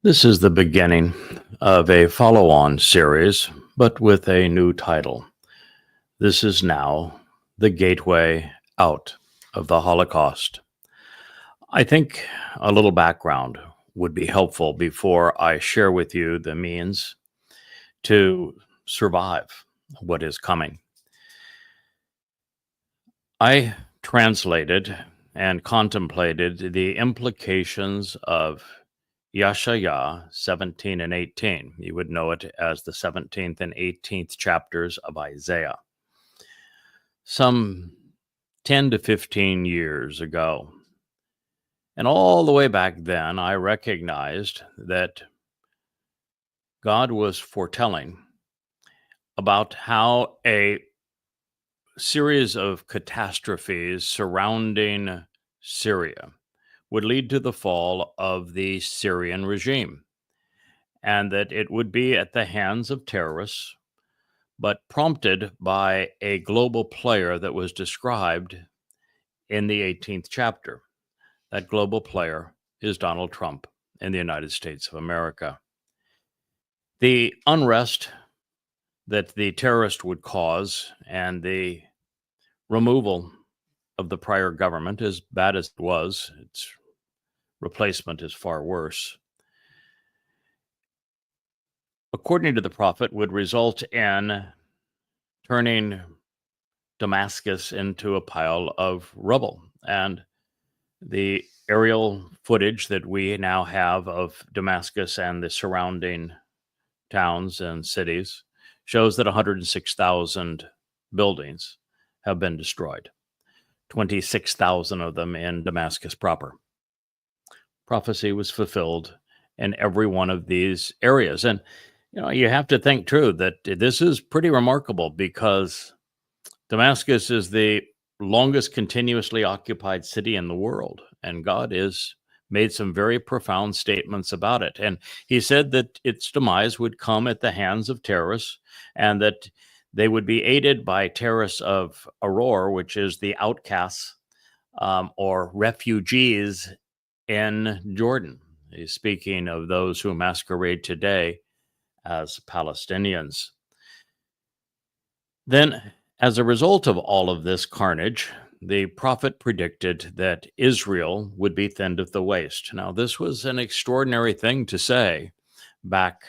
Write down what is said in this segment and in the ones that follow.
This is the beginning of a follow on series, but with a new title. This is now The Gateway Out of the Holocaust. I think a little background would be helpful before I share with you the means to survive what is coming. I translated and contemplated the implications of Yashaya 17 and 18. You would know it as the 17th and 18th chapters of Isaiah. Some 10 to 15 years ago. And all the way back then, I recognized that God was foretelling about how a series of catastrophes surrounding Syria would lead to the fall of the Syrian regime, and that it would be at the hands of terrorists, but prompted by a global player that was described in the 18th chapter. That global player is Donald Trump in the United States of America. The unrest that the terrorist would cause and the removal of the prior government, as bad as it was, its replacement is far worse, according to the prophet, would result in turning Damascus into a pile of rubble. And the aerial footage that we now have of Damascus and the surrounding towns and cities shows that 106,000 buildings have been destroyed, 26,000 of them in Damascus proper. Prophecy was fulfilled in every one of these areas. And, you have to think, true, that this is pretty remarkable because Damascus is the longest continuously occupied city in the world, and God has made some very profound statements about it. And he said that its demise would come at the hands of terrorists, and that they would be aided by terrorists of Aurora, which is the outcasts or refugees in Jordan. He's speaking of those who masquerade today as Palestinians. Then, as a result of all of this carnage, the prophet predicted that Israel would be thinned at the waist. Now, this was an extraordinary thing to say back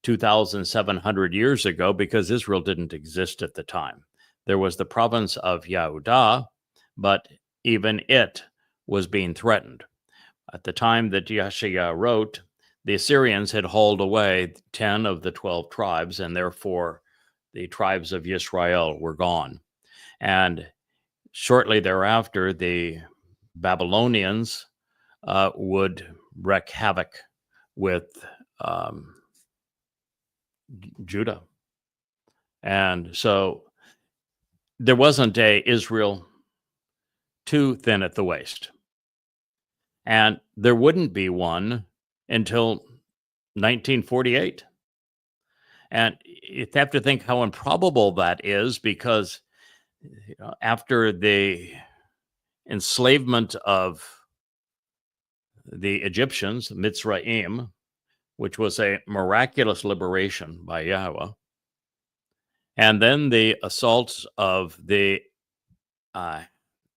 2,700 years ago because Israel didn't exist at the time. There was the province of Yehudah, but even it was being threatened. At the time that Yeshaya wrote, the Assyrians had hauled away 10 of the 12 tribes, and therefore the tribes of Israel were gone. And shortly thereafter, the Babylonians would wreak havoc with Judah. And so there wasn't a Israel too thin at the waist. And there wouldn't be one until 1948. And you have to think how improbable that is because after the enslavement of the Egyptians, Mitzrayim, which was a miraculous liberation by Yahweh, and then the assaults of the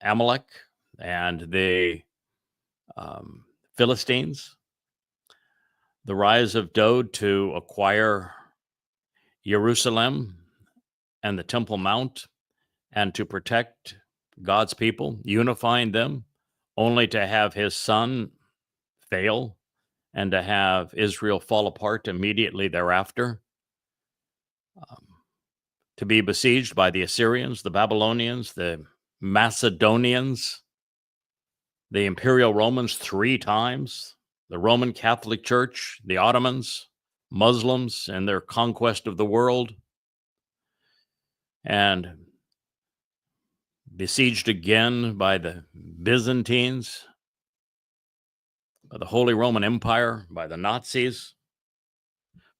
Amalek and the Philistines, the rise of Dod to acquire Jerusalem and the Temple Mount and to protect God's people, unifying them, only to have his son fail and to have Israel fall apart immediately thereafter, to be besieged by the Assyrians, the Babylonians, the Macedonians, the Imperial Romans 3 times, the Roman Catholic Church, the Ottomans, Muslims, and their conquest of the world, and besieged again by the Byzantines, by the Holy Roman Empire, by the Nazis,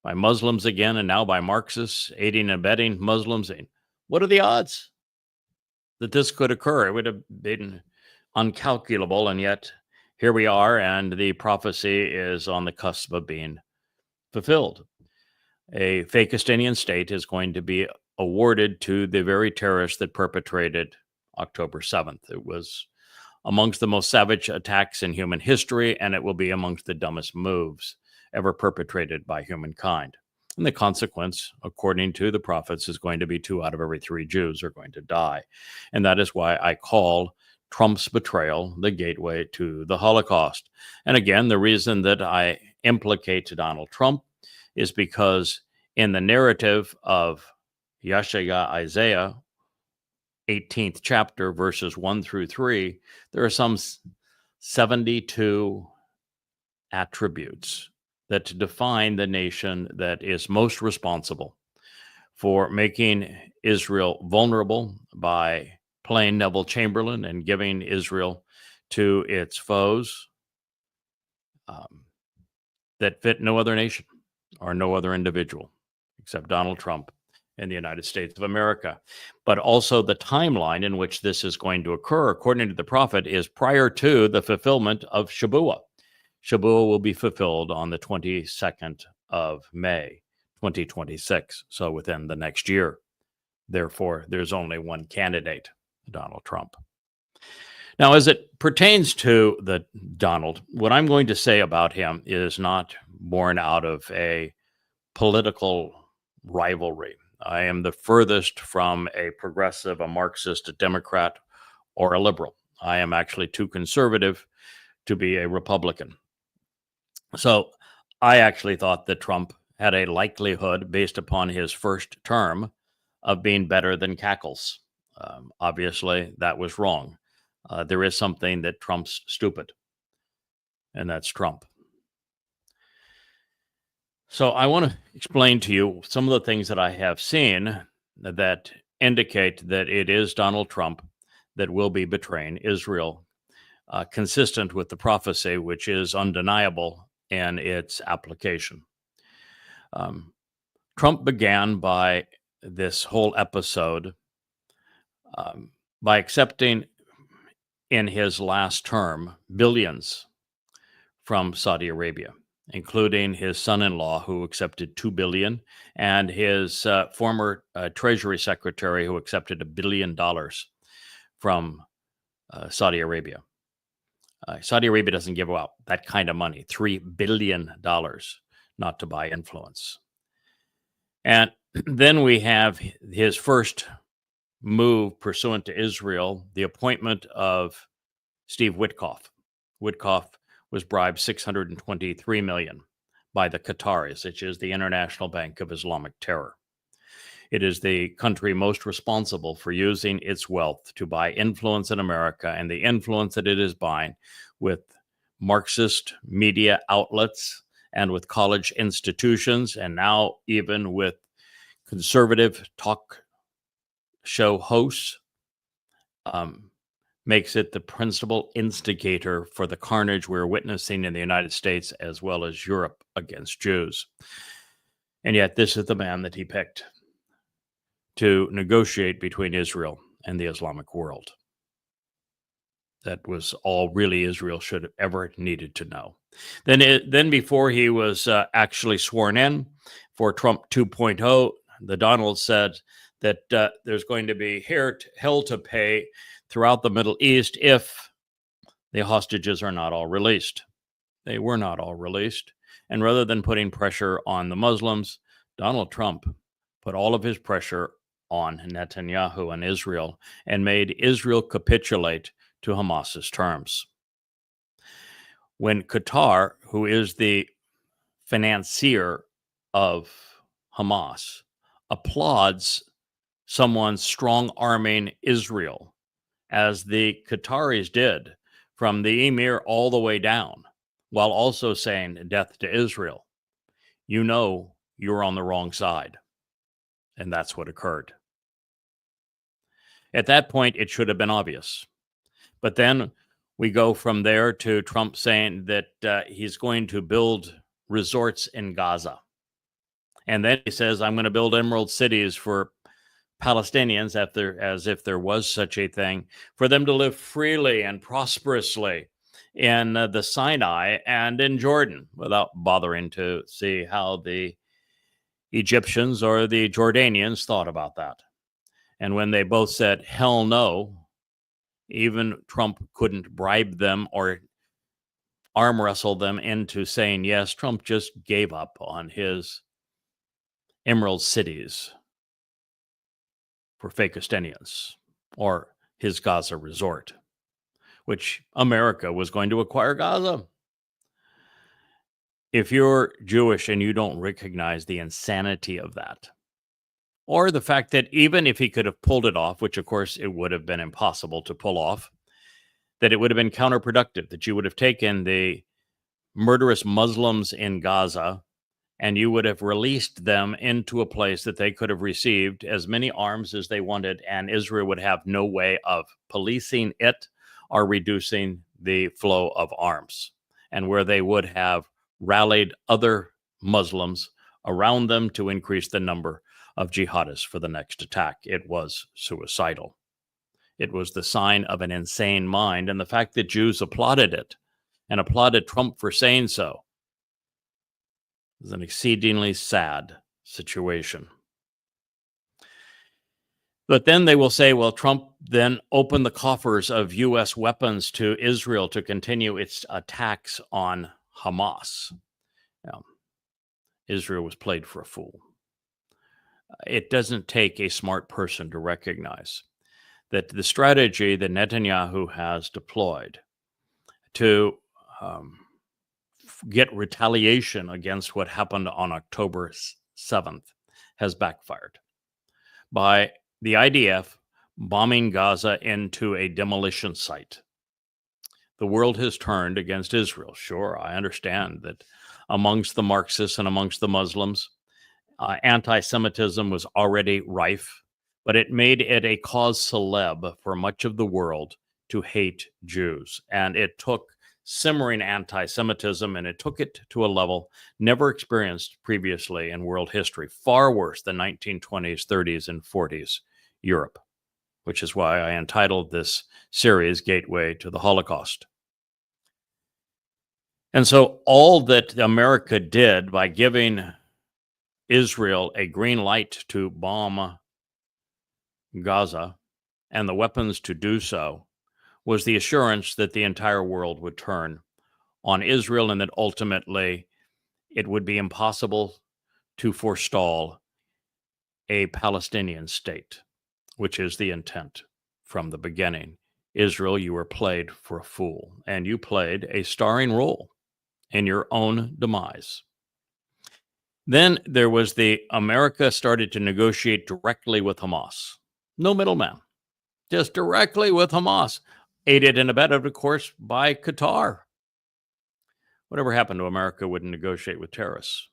by Muslims again, and now by Marxists, aiding and abetting Muslims. What are the odds that this could occur? It would have been uncalculable, and yet here we are, and the prophecy is on the cusp of being fulfilled. A Fakistinian state is going to be awarded to the very terrorists that perpetrated October 7th. It was amongst the most savage attacks in human history, and it will be amongst the dumbest moves ever perpetrated by humankind. And the consequence, according to the prophets, is going to be 2 out of every 3 Jews are going to die. And that is why I call Trump's betrayal the gateway to the Holocaust. And again, the reason that I implicate Donald Trump is because in the narrative of Yeshaya Isaiah, 18th chapter, verses 1 through 3, there are some 72 attributes that define the nation that is most responsible for making Israel vulnerable by playing Neville Chamberlain and giving Israel to its foes that fit no other nation or no other individual except Donald Trump in the United States of America. But also the timeline in which this is going to occur, according to the prophet, is prior to the fulfillment of Shabuah. Shabuah will be fulfilled on the 22nd of May, 2026, so within the next year. Therefore, there's only one candidate, Donald Trump. Now, as it pertains to the Donald, what I'm going to say about him is not born out of a political rivalry. I am the furthest from a progressive, a Marxist, a Democrat, or a liberal. I am actually too conservative to be a Republican. So I actually thought that Trump had a likelihood, based upon his first term, of being better than Cackles. Obviously, that was wrong. There is something that Trump's stupid, and that's Trump. So I want to explain to you some of the things that I have seen that indicate that it is Donald Trump that will be betraying Israel, consistent with the prophecy, which is undeniable in its application. Trump began by this whole episode by accepting in his last term billions from Saudi Arabia, including his son-in-law, who accepted $2 billion, and his former Treasury Secretary, who accepted $1 billion from Saudi Arabia. Saudi Arabia doesn't give out that kind of money, $3 billion, not to buy influence. And then we have his first move pursuant to Israel, the appointment of Steve Witkoff. Witkoff was bribed $623 million by the Qataris, which is the International Bank of Islamic Terror. It is the country most responsible for using its wealth to buy influence in America, and the influence that it is buying with Marxist media outlets and with college institutions, and now even with conservative talk show hosts, makes it the principal instigator for the carnage we're witnessing in the United States as well as Europe against Jews. And yet this is the man that he picked to negotiate between Israel and the Islamic world. That was all really Israel should have ever needed to know. Then before he was actually sworn in for Trump 2.0, the Donald said that there's going to be hell to pay throughout the Middle East if the hostages are not all released. They were not all released. And rather than putting pressure on the Muslims, Donald Trump put all of his pressure on Netanyahu and Israel and made Israel capitulate to Hamas's terms. When Qatar, who is the financier of Hamas, applauds someone strong-arming Israel, as the Qataris did, from the emir all the way down, while also saying death to Israel, you know you're on the wrong side. And that's what occurred. At that point, it should have been obvious. But then we go from there to Trump saying that he's going to build resorts in Gaza. And then he says, I'm going to build emerald cities for Palestinians, as if there was such a thing, for them to live freely and prosperously in the Sinai and in Jordan without bothering to see how the Egyptians or the Jordanians thought about that. And when they both said, hell no, even Trump couldn't bribe them or arm wrestle them into saying yes. Trump just gave up on his Emerald Cities for Fakistinians or his Gaza resort, which America was going to acquire Gaza. If you're Jewish and you don't recognize the insanity of that, or the fact that even if he could have pulled it off, which of course it would have been impossible to pull off, that it would have been counterproductive, that you would have taken the murderous Muslims in Gaza and you would have released them into a place that they could have received as many arms as they wanted, and Israel would have no way of policing it or reducing the flow of arms, and where they would have rallied other Muslims around them to increase the number of jihadists for the next attack. It was suicidal. It was the sign of an insane mind, and the fact that Jews applauded it and applauded Trump for saying so is an exceedingly sad situation. But then they will say, well, Trump then opened the coffers of U.S. weapons to Israel to continue its attacks on Hamas. Now, Israel was played for a fool. It doesn't take a smart person to recognize that the strategy that Netanyahu has deployed to get retaliation against what happened on October 7th has backfired by the IDF bombing Gaza into a demolition site. The world has turned against Israel. Sure, I understand that amongst the Marxists and amongst the Muslims, anti-Semitism was already rife, but it made it a cause célèbre for much of the world to hate Jews. And it took simmering anti-Semitism and it took it to a level never experienced previously in world history, far worse than 1920s, 30s, and 40s Europe, which is why I entitled this series Gateway to the Holocaust. And so all that America did by giving Israel a green light to bomb Gaza and the weapons to do so was the assurance that the entire world would turn on Israel and that ultimately it would be impossible to forestall a Palestinian state, which is the intent from the beginning. Israel, you were played for a fool, and you played a starring role in your own demise. Then there was America started to negotiate directly with Hamas. No middleman, just directly with Hamas, aided and abetted, of course, by Qatar. Whatever happened to America wouldn't negotiate with terrorists.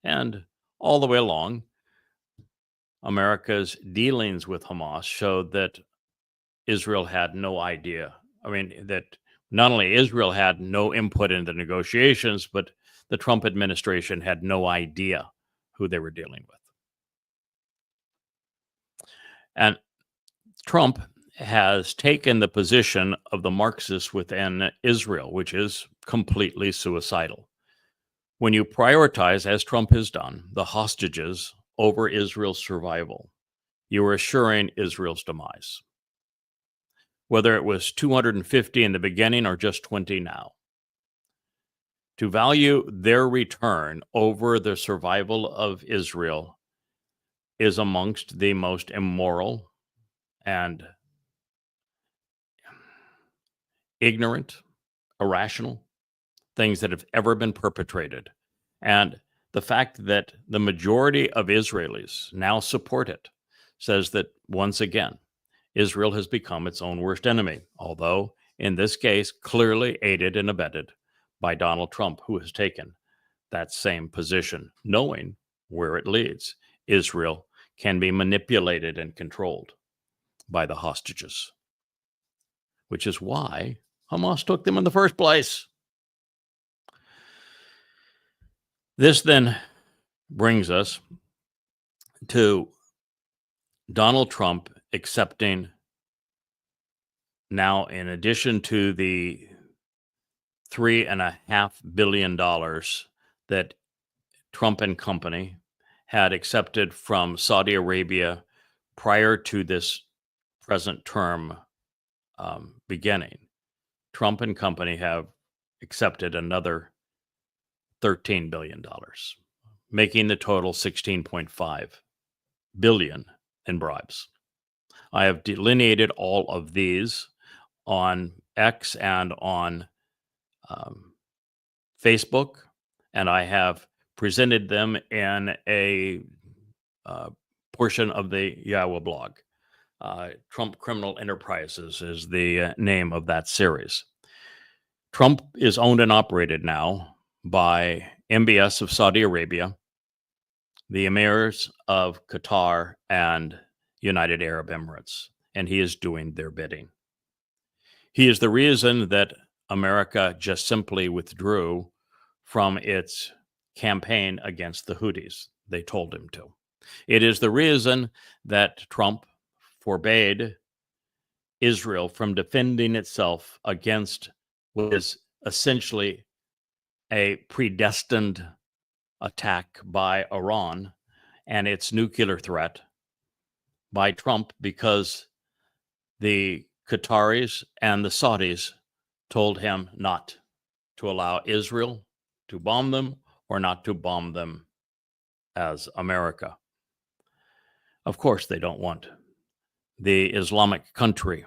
And all the way along, America's dealings with Hamas showed that Israel had no idea. I mean, that not only Israel had no input in the negotiations, but the Trump administration had no idea who they were dealing with. And Trump has taken the position of the Marxists within Israel, which is completely suicidal. When you prioritize, as Trump has done, the hostages over Israel's survival, you are assuring Israel's demise. Whether it was 250 in the beginning or just 20 now. To value their return over the survival of Israel is amongst the most immoral and ignorant, irrational things that have ever been perpetrated. And the fact that the majority of Israelis now support it says that, once again, Israel has become its own worst enemy, although in this case, clearly aided and abetted by Donald Trump, who has taken that same position, knowing where it leads. Israel can be manipulated and controlled by the hostages, which is why Hamas took them in the first place. This then brings us to Donald Trump accepting now, in addition to the $3.5 billion that Trump and company had accepted from Saudi Arabia prior to this present term beginning. Trump and company have accepted another $13 billion, making the total $16.5 billion in bribes. I have delineated all of these on X and on Facebook, and I have presented them in a portion of the Yahweh blog. Trump Criminal Enterprises is the name of that series. Trump is owned and operated now by MBS of Saudi Arabia, the Emirs of Qatar, and United Arab Emirates, and he is doing their bidding. He is the reason that America just simply withdrew from its campaign against the Houthis. They told him to. It is the reason that Trump forbade Israel from defending itself against what is essentially a predestined attack by Iran and its nuclear threat by Trump, because the Qataris and the Saudis told him not to allow Israel to bomb them or not to bomb them as America. Of course, they don't want the Islamic country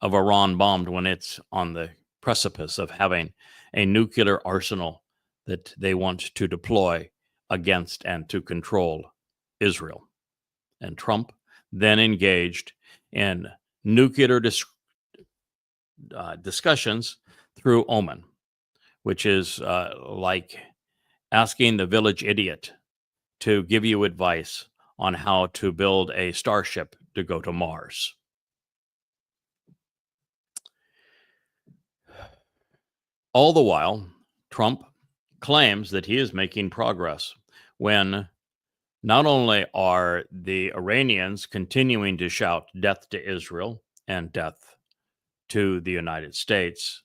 of Iran bombed when it's on the precipice of having a nuclear arsenal that they want to deploy against and to control Israel. And Trump then engaged in nuclear discussions through Oman, which is like asking the village idiot to give you advice on how to build a starship to go to Mars. All the while, Trump claims that he is making progress when not only are the Iranians continuing to shout death to Israel and death to the United States,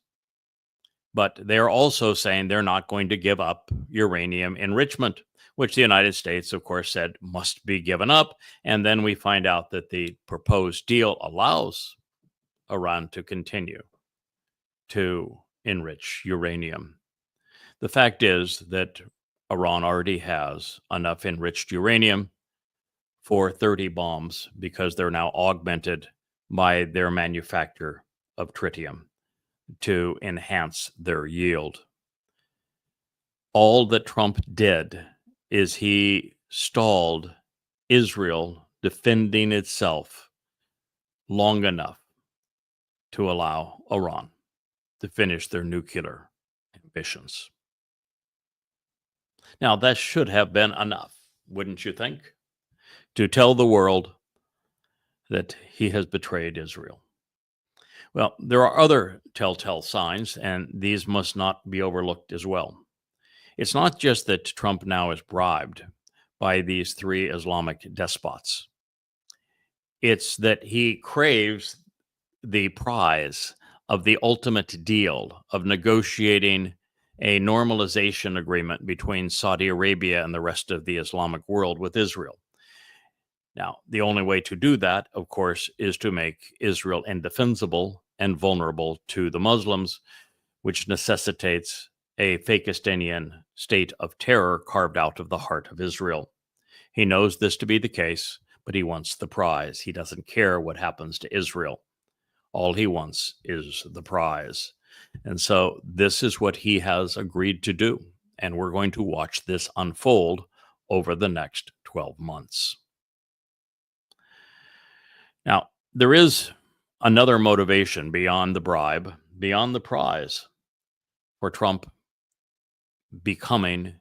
but they're also saying they're not going to give up uranium enrichment, which the United States, of course, said must be given up. And then we find out that the proposed deal allows Iran to continue to enrich uranium. The fact is that Iran already has enough enriched uranium for 30 bombs because they're now augmented by their manufacture of tritium to enhance their yield. All that Trump did is he stalled Israel defending itself long enough to allow Iran to finish their nuclear ambitions. Now, that should have been enough, wouldn't you think, to tell the world that he has betrayed Israel. Well, there are other telltale signs, and these must not be overlooked as well. It's not just that Trump now is bribed by these three Islamic despots. It's that he craves the prize of the ultimate deal of negotiating a normalization agreement between Saudi Arabia and the rest of the Islamic world with Israel. Now, the only way to do that, of course, is to make Israel indefensible and vulnerable to the Muslims, which necessitates a Fakistinian state of terror carved out of the heart of Israel. He knows this to be the case, but he wants the prize. He doesn't care what happens to Israel. All he wants is the prize. And so this is what he has agreed to do. And we're going to watch this unfold over the next 12 months. Now, there is another motivation beyond the bribe, beyond the prize, for Trump becoming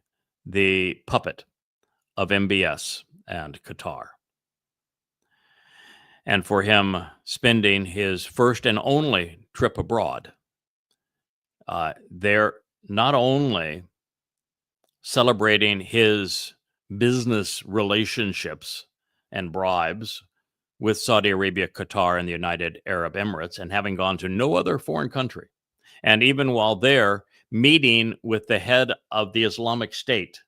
the puppet of MBS and Qatar, and for him spending his first and only trip abroad. They're not only celebrating his business relationships and bribes with Saudi Arabia, Qatar, and the United Arab Emirates, and having gone to no other foreign country. And even while there, meeting with the head of the Islamic State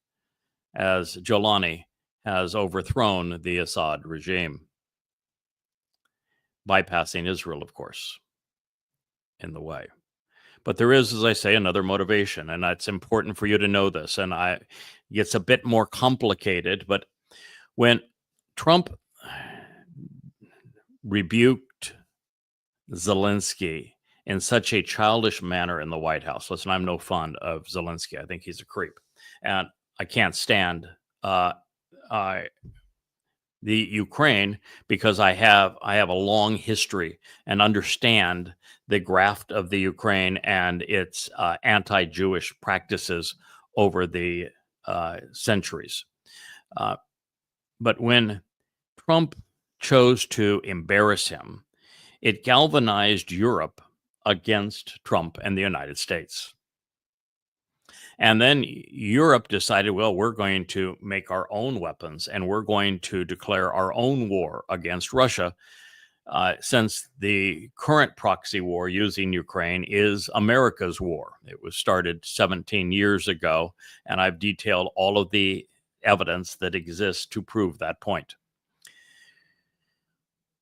as Jolani has overthrown the Assad regime, bypassing Israel, of course, in the way. But there is, as I say, another motivation, and it's important for you to know this. And it's a bit more complicated, but when Trump rebuked Zelensky in such a childish manner in the White House. Listen, I'm no fond of Zelensky. I think he's a creep, and I can't stand uh, the Ukraine because I have a long history and understand the graft of the Ukraine and its anti-Jewish practices over the centuries. But when Trump chose to embarrass him, it galvanized Europe against Trump and the United States. And then Europe decided, well, we're going to make our own weapons and we're going to declare our own war against Russia, since the current proxy war using Ukraine is America's war. It was started 17 years ago, and I've detailed all of the evidence that exists to prove that point.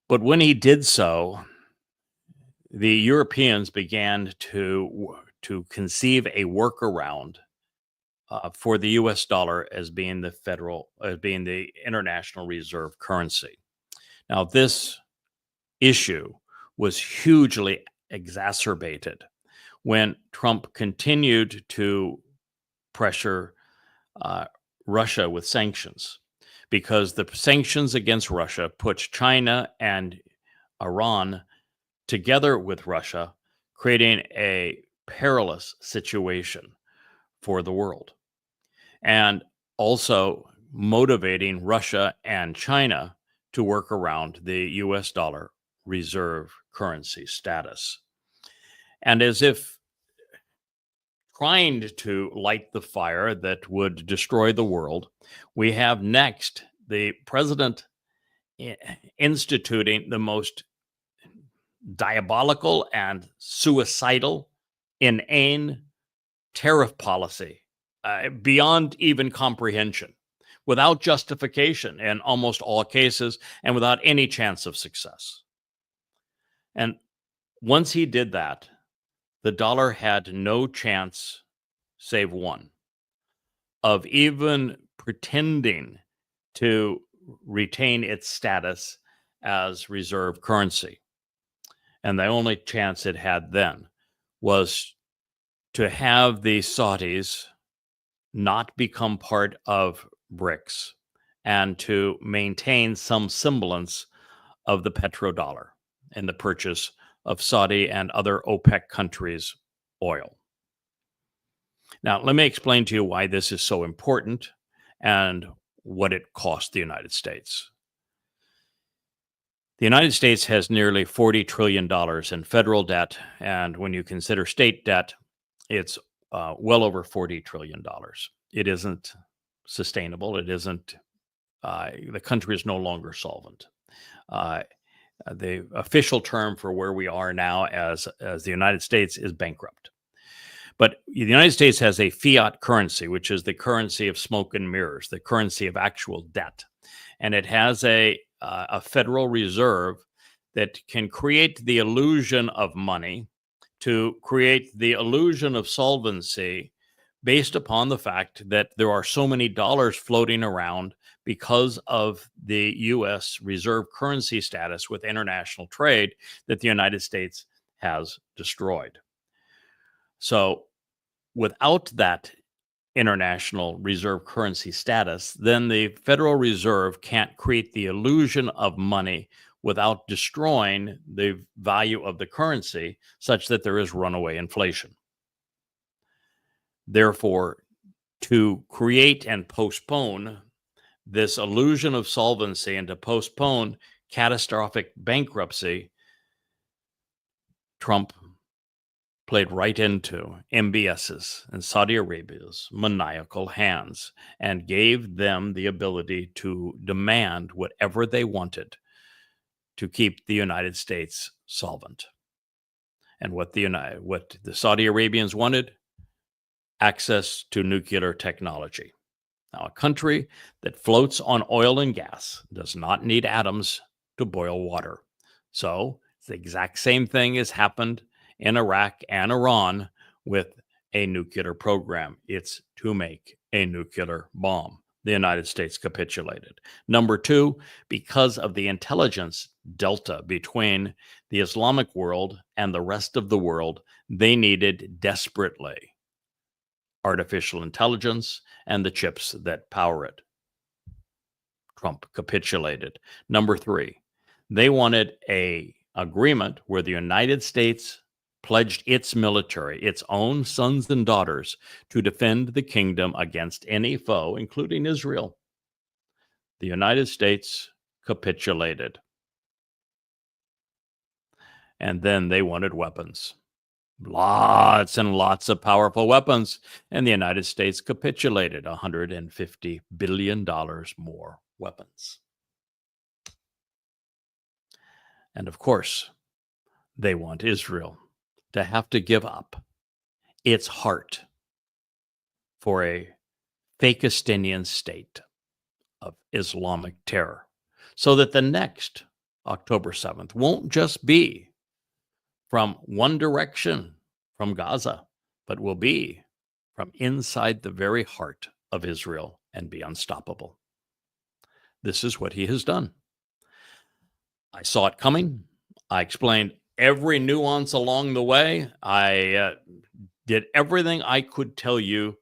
But when he did so, the Europeans began to conceive a workaround for the U.S. dollar as being the international reserve currency. Now, this issue was hugely exacerbated when Trump continued to pressure Russia with sanctions, because the sanctions against Russia put China and Iran together with Russia, creating a perilous situation for the world, and also motivating Russia and China to work around the US dollar reserve currency status. And as if trying to light the fire that would destroy the world, we have next the president instituting the most diabolical and suicidal, inane tariff policy beyond even comprehension, without justification in almost all cases, and without any chance of success. And once he did that, the dollar had no chance, save one, of even pretending to retain its status as reserve currency. And the only chance it had then was to have the Saudis not become part of BRICS and to maintain some semblance of the petrodollar and the purchase of Saudi and other OPEC countries' oil. Now, let me explain to you why this is so important and what it cost the United States. The United States has nearly $40 trillion in federal debt, and when you consider state debt, it's well over $40 trillion. It isn't sustainable. It isn't, the country is no longer solvent. The official term for where we are now as the United States is bankrupt. But the United States has a fiat currency, which is the currency of smoke and mirrors, the currency of actual debt. And it has a Federal Reserve that can create the illusion of money, to create the illusion of solvency based upon the fact that there are so many dollars floating around because of the U.S. reserve currency status with international trade that the United States has destroyed. So without that international reserve currency status, then the Federal Reserve can't create the illusion of money without destroying the value of the currency such that there is runaway inflation. Therefore, to create and postpone this illusion of solvency and to postpone catastrophic bankruptcy, Trump played right into MBS's and Saudi Arabia's maniacal hands and gave them the ability to demand whatever they wanted to keep the United States solvent. And what the Saudi Arabians wanted, access to nuclear technology. Now, a country that floats on oil and gas does not need atoms to boil water. So, the exact same thing has happened in Iraq and Iran with a nuclear program. It's to make a nuclear bomb. The United States capitulated. Number two, because of the intelligence delta between the Islamic world and the rest of the world, they needed desperately artificial intelligence and the chips that power it. Trump capitulated. Number three, they wanted a agreement where the United States pledged its military, its own sons and daughters, to defend the kingdom against any foe, including Israel. The United States capitulated. And then they wanted weapons. Lots and lots of powerful weapons. And the United States capitulated. $150 billion more weapons. And of course, they want Israel to have to give up its heart for a Fakistinian state of Islamic terror, so that the next October 7th won't just be from one direction, from Gaza, but will be from inside the very heart of Israel and be unstoppable. This is what he has done. I saw it coming. I explained every nuance along the way. I did everything I could tell you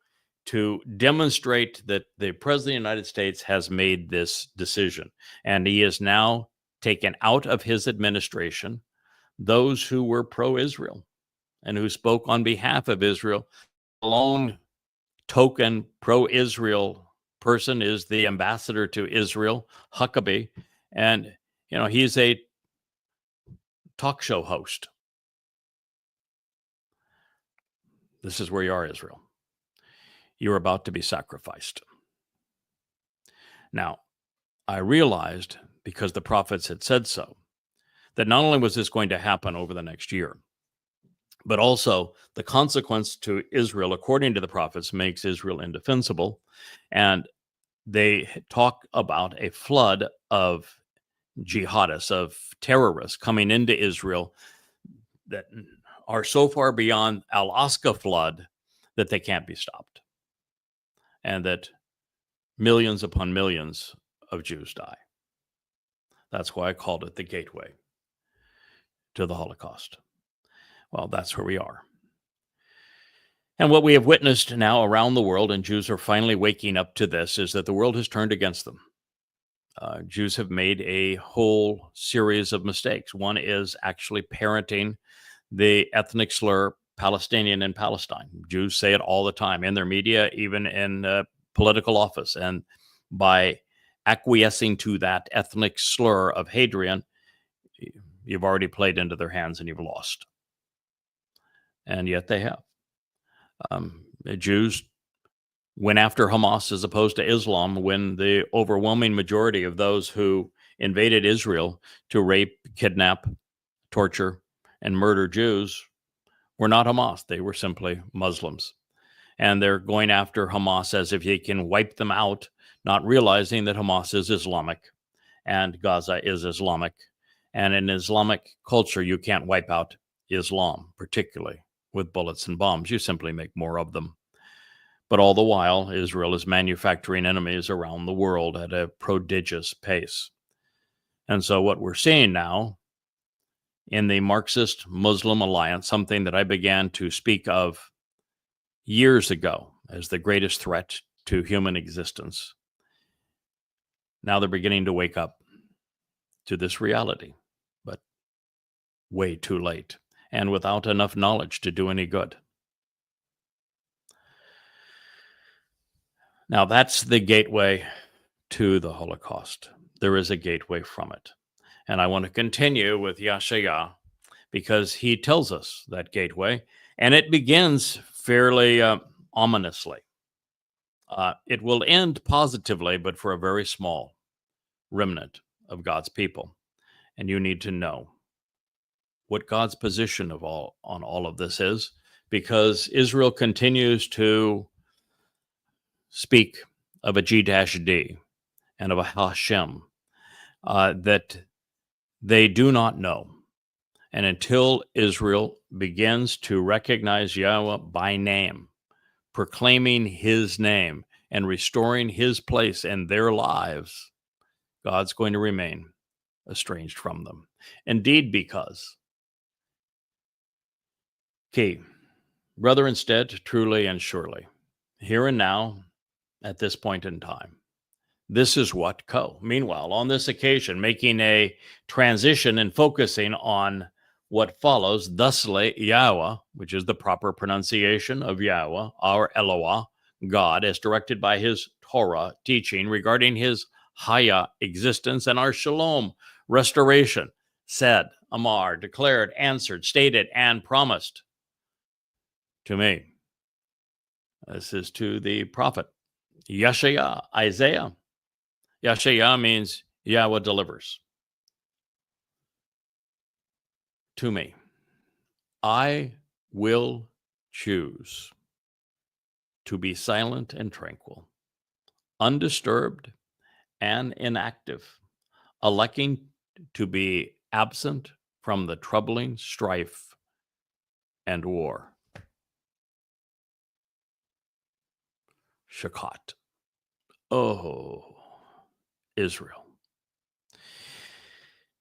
to demonstrate that the President of the United States has made this decision. And he is now taken out of his administration those who were pro-Israel and who spoke on behalf of Israel. The lone token pro-Israel person is the ambassador to Israel, Huckabee. And, he's a talk show host. This is where you are, Israel. You're about to be sacrificed. Now, I realized, because the prophets had said so, that not only was this going to happen over the next year, but also the consequence to Israel, according to the prophets, makes Israel indefensible. And they talk about a flood of jihadists, of terrorists coming into Israel that are so far beyond Al-Aqsa flood that they can't be stopped. And that millions upon millions of Jews die. That's why I called it the gateway to the Holocaust. Well, that's where we are. And what we have witnessed now around the world, and Jews are finally waking up to this, is that the world has turned against them. Jews have made a whole series of mistakes. One is actually parenting the ethnic slur Palestinian in Palestine. Jews say it all the time in their media, even in political office. And by acquiescing to that ethnic slur of Hadrian, you've already played into their hands and you've lost. And yet they have. The Jews went after Hamas as opposed to Islam, when the overwhelming majority of those who invaded Israel to rape, kidnap, torture, and murder Jews were not Hamas. They were simply Muslims. And they're going after Hamas as if they can wipe them out, not realizing that Hamas is Islamic and Gaza is Islamic. And in Islamic culture, you can't wipe out Islam, particularly with bullets and bombs. You simply make more of them. But all the while, Israel is manufacturing enemies around the world at a prodigious pace. And so what we're seeing now in the Marxist Muslim alliance, something that I began to speak of years ago as the greatest threat to human existence, now they're beginning to wake up to this reality, but way too late and without enough knowledge to do any good. Now, that's the gateway to the Holocaust. There is a gateway from it. And I want to continue with Yashaya because he tells us that gateway, and it begins fairly ominously. It will end positively, but for a very small remnant of God's people. And you need to know what God's position on all of this is, because Israel continues to speak of a G-D and of a Hashem that they do not know. And until Israel begins to recognize Yahweh by name, proclaiming his name and restoring his place in their lives, God's going to remain estranged from them. Indeed, because, key, brother, instead, truly and surely, here and now, at this point in time, this is what co. Meanwhile, on this occasion, making a transition and focusing on what follows, thusly Yahweh, which is the proper pronunciation of Yahweh, our Eloah, God, as directed by his Torah teaching regarding his Haya existence and our Shalom restoration, said, Amar, declared, answered, stated, and promised to me. This is to the prophet Yeshaya, Isaiah. Yeshaya means Yahweh delivers. To me, I will choose to be silent and tranquil, undisturbed and inactive, electing to be absent from the troubling strife and war. Shakat. Oh, Israel.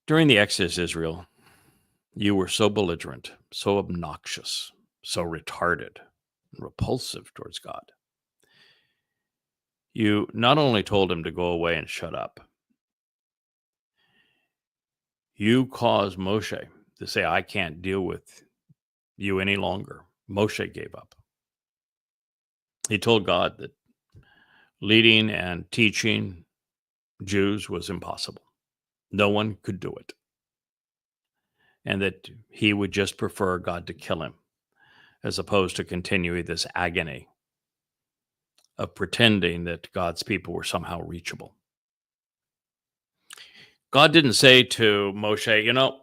During the Exodus, Israel, you were so belligerent, so obnoxious, so retarded, and repulsive towards God. You not only told him to go away and shut up, you caused Moshe to say, I can't deal with you any longer. Moshe gave up. He told God that leading and teaching Jews was impossible. No one could do it. And that he would just prefer God to kill him as opposed to continuing this agony of pretending that God's people were somehow reachable. God didn't say to Moshe,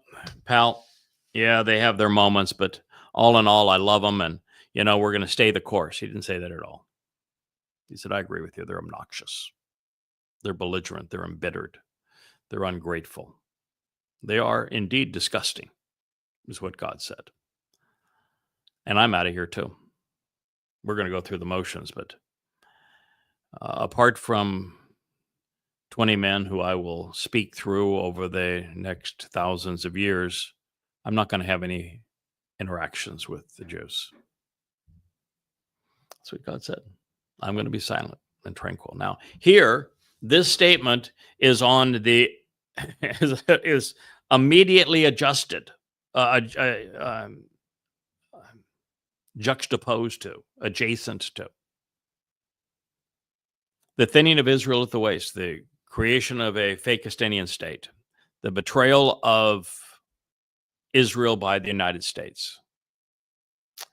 pal, yeah, they have their moments, but all in all, I love them, and, we're going to stay the course. He didn't say that at all. He said, I agree with you. They're obnoxious. They're belligerent. They're embittered. They're ungrateful. They are indeed disgusting, is what God said. And I'm out of here too. We're going to go through the motions, but apart from 20 men who I will speak through over the next thousands of years, I'm not going to have any interactions with the Jews. That's what God said. I'm going to be silent and tranquil. Now, here, this statement is on the is immediately adjusted, juxtaposed to, adjacent to the thinning of Israel at the waist, the creation of a Fakistanian state, the betrayal of Israel by the United States,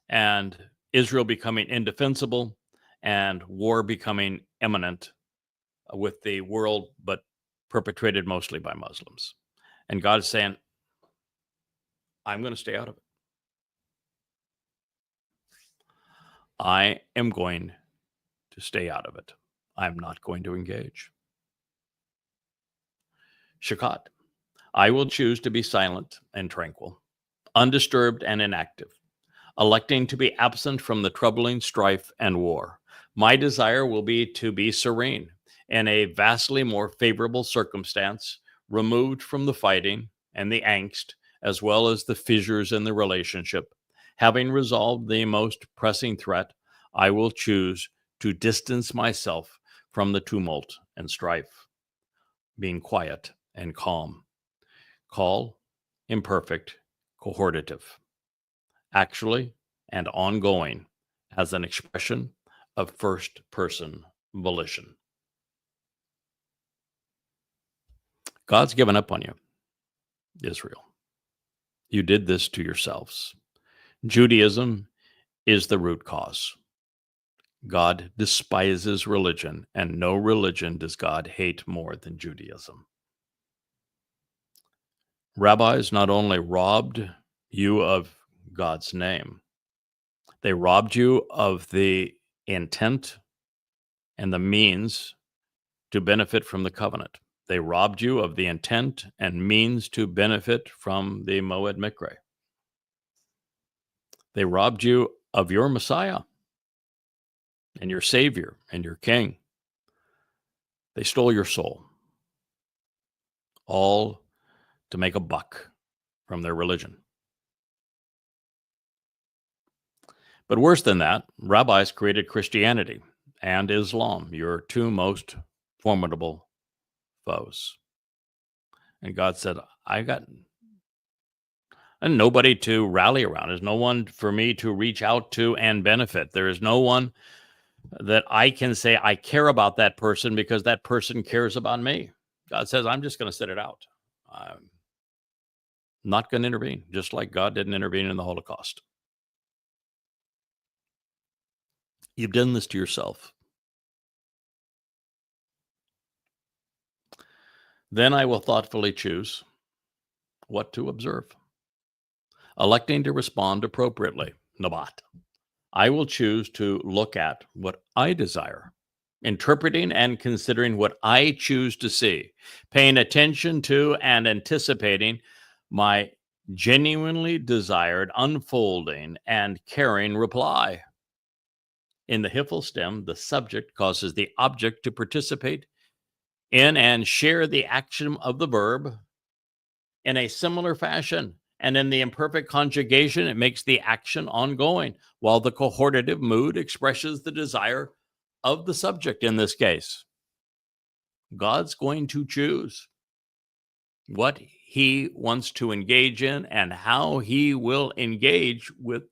and Israel becoming indefensible and war becoming imminent with the world, but perpetrated mostly by Muslims. And God is saying, I'm going to stay out of it. I am going to stay out of it. I'm not going to engage. Shakat. I will choose to be silent and tranquil, undisturbed and inactive, electing to be absent from the troubling strife and war. My desire will be to be serene in a vastly more favorable circumstance, removed from the fighting and the angst, as well as the fissures in the relationship. Having resolved the most pressing threat, I will choose to distance myself from the tumult and strife, being quiet and calm. Call, imperfect, cohortative, actually and ongoing, as an expression of first-person volition. God's given up on you, Israel. You did this to yourselves. Judaism is the root cause. God despises religion, and no religion does God hate more than Judaism. Rabbis not only robbed you of God's name, They robbed you of the intent and the means to benefit from the covenant. They robbed you of the intent and means to benefit from the Moed Mikre. They robbed you of your Messiah and your Savior and your King. They stole your soul, all to make a buck from their religion. But worse than that, rabbis created Christianity and Islam, your two most formidable foes. And God said, I got nobody to rally around. There's no one for me to reach out to and benefit. There is no one that I can say I care about that person because that person cares about me. God says, I'm just going to sit it out. I'm not going to intervene, just like God didn't intervene in the Holocaust. You've done this to yourself. Then I will thoughtfully choose what to observe, electing to respond appropriately. Nabat. I will choose to look at what I desire, interpreting and considering what I choose to see, paying attention to and anticipating my genuinely desired unfolding and caring reply. In the Hiphil stem, the subject causes the object to participate in and share the action of the verb in a similar fashion. And in the imperfect conjugation, it makes the action ongoing, while the cohortative mood expresses the desire of the subject in this case. God's going to choose what he wants to engage in and how he will engage with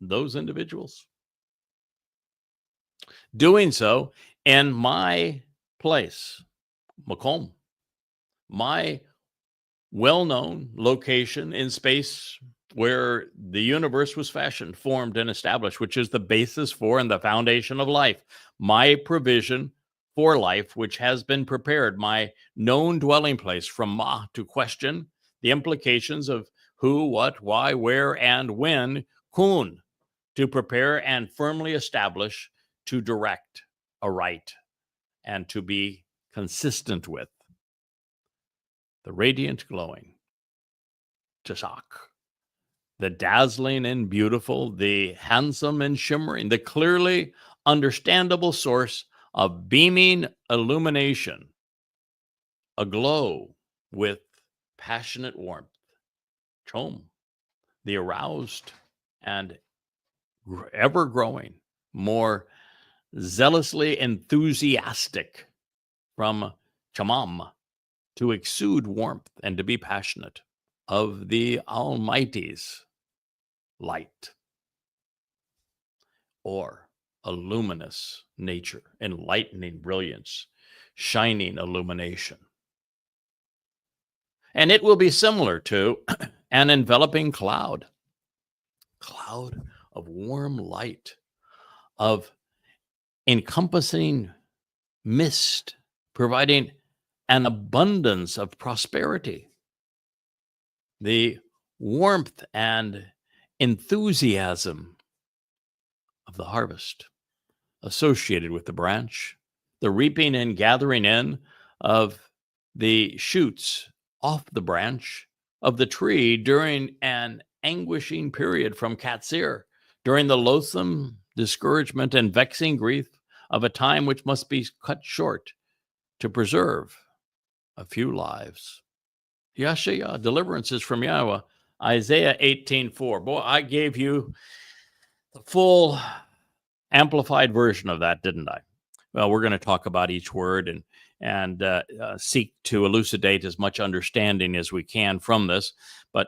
those individuals. Doing so in my place, Macomb, my well-known location in space where the universe was fashioned, formed, and established, which is the basis for and the foundation of life. My provision for life, which has been prepared, my known dwelling place from Ma to question the implications of who, what, why, where, and when, Kun, to prepare and firmly establish, to direct aright, and to be consistent with. The radiant glowing, Tashak, the dazzling and beautiful, the handsome and shimmering, the clearly understandable source of beaming illumination, aglow with passionate warmth. Chom, the aroused and ever growing, more zealously enthusiastic from Chamam, to exude warmth and to be passionate of the Almighty's light, or a luminous nature, enlightening brilliance, shining illumination. And it will be similar to an enveloping cloud of warm light, of encompassing mist, providing an abundance of prosperity. The warmth and enthusiasm of the harvest associated with the branch, the reaping and gathering in of the shoots off the branch of the tree during an anguishing period from Katsir, during the loathsome discouragement and vexing grief of a time which must be cut short to preserve a few lives. Yashaya, deliverances from Yahweh, Isaiah 18:4. Boy, I gave you the full amplified version of that, didn't I? Well, we're going to talk about each word and seek to elucidate as much understanding as we can from this. But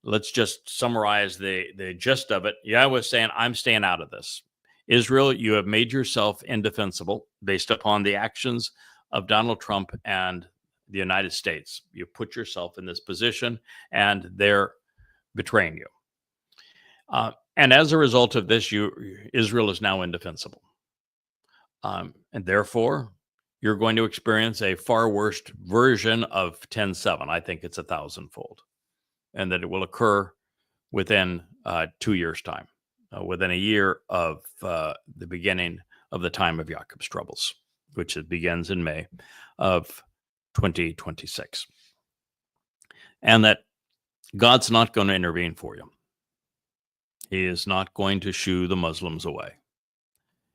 let's just summarize the gist of it. Yahweh was saying, I'm staying out of this. Israel, you have made yourself indefensible based upon the actions of Donald Trump and the United States. You put yourself in this position, and they're betraying you. And as a result of this, Israel is now indefensible. And therefore, you're going to experience a far worse version of 10:7. I think it's 1,000-fold. And that it will occur within 2 years' time. within a year of the beginning of the time of Jacob's troubles, which it begins in May of 2026. And that God's not going to intervene for you. He is not going to shoo the Muslims away.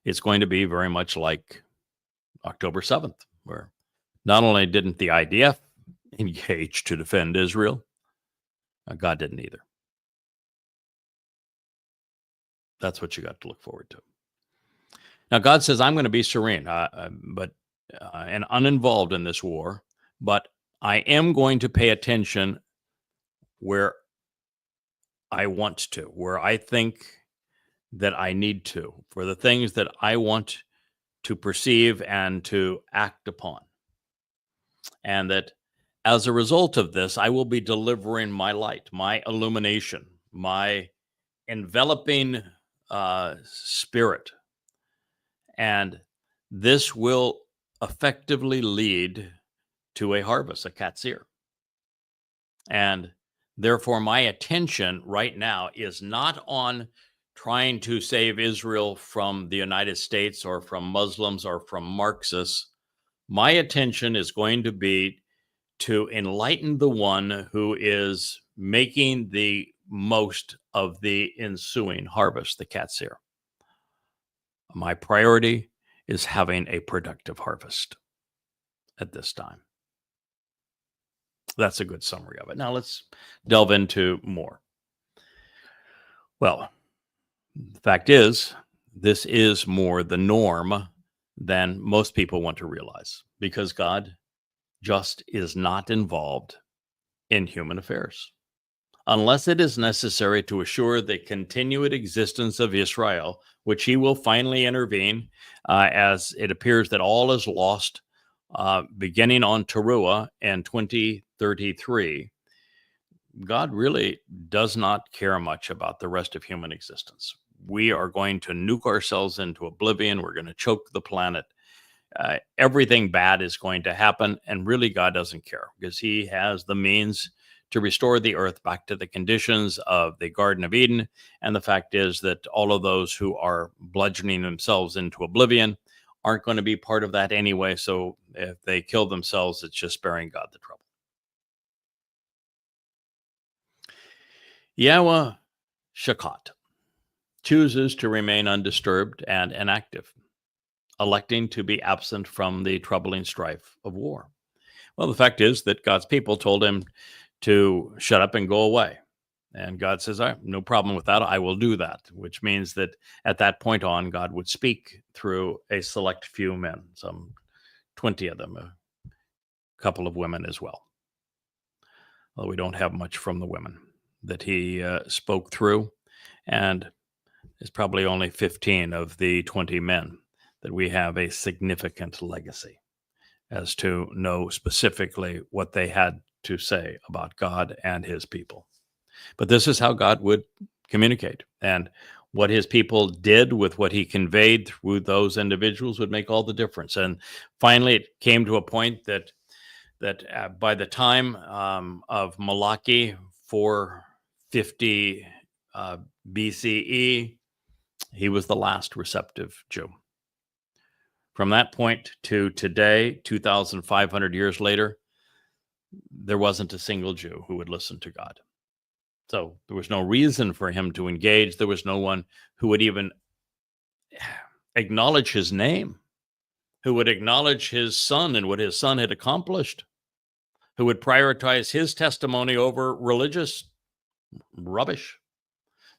It's going to be very much like October 7th, where not only didn't the IDF engage to defend Israel, God didn't either. That's what you got to look forward to. Now, God says, I'm going to be serene, and uninvolved in this war, but I am going to pay attention where I want to, where I think that I need to, for the things that I want to perceive and to act upon. And that as a result of this, I will be delivering my light, my illumination, my enveloping spirit. And this will effectively lead to a harvest, a katsir. And therefore, my attention right now is not on trying to save Israel from the United States or from Muslims or from Marxists. My attention is going to be to enlighten the one who is making the most of the ensuing harvest, the katsir. My priority is having a productive harvest at this time. That's a good summary of it. Now let's delve into more. Well, the fact is, this is more the norm than most people want to realize, because God just is not involved in human affairs. Unless it is necessary to assure the continued existence of Israel, which he will finally intervene, as it appears that all is lost, beginning on Teruah in 2033. God really does not care much about the rest of human existence. We are going to nuke ourselves into oblivion. We're going to choke the planet. Everything bad is going to happen, and really God doesn't care, because he has the means to restore the earth back to the conditions of the Garden of Eden. And the fact is that all of those who are bludgeoning themselves into oblivion aren't going to be part of that anyway. So if they kill themselves, it's just sparing God the trouble. Yahweh Shakot chooses to remain undisturbed and inactive, electing to be absent from the troubling strife of war. Well, the fact is that God's people told him to shut up and go away. And God says, all right, no problem with that. I will do that, which means that at that point on, God would speak through a select few men, some 20 of them, a couple of women as well. Although we don't have much from the women that he spoke through. And it's probably only 15 of the 20 men that we have a significant legacy as to know specifically what they had to say about God and his people. But this is how God would communicate, and what his people did with what he conveyed through those individuals would make all the difference. And finally, it came to a point that by the time of Malachi 450 BCE, he was the last receptive Jew. From that point to today, 2,500 years later, there wasn't a single Jew who would listen to God. So there was no reason for him to engage. There was no one who would even acknowledge his name, who would acknowledge his son and what his son had accomplished, who would prioritize his testimony over religious rubbish.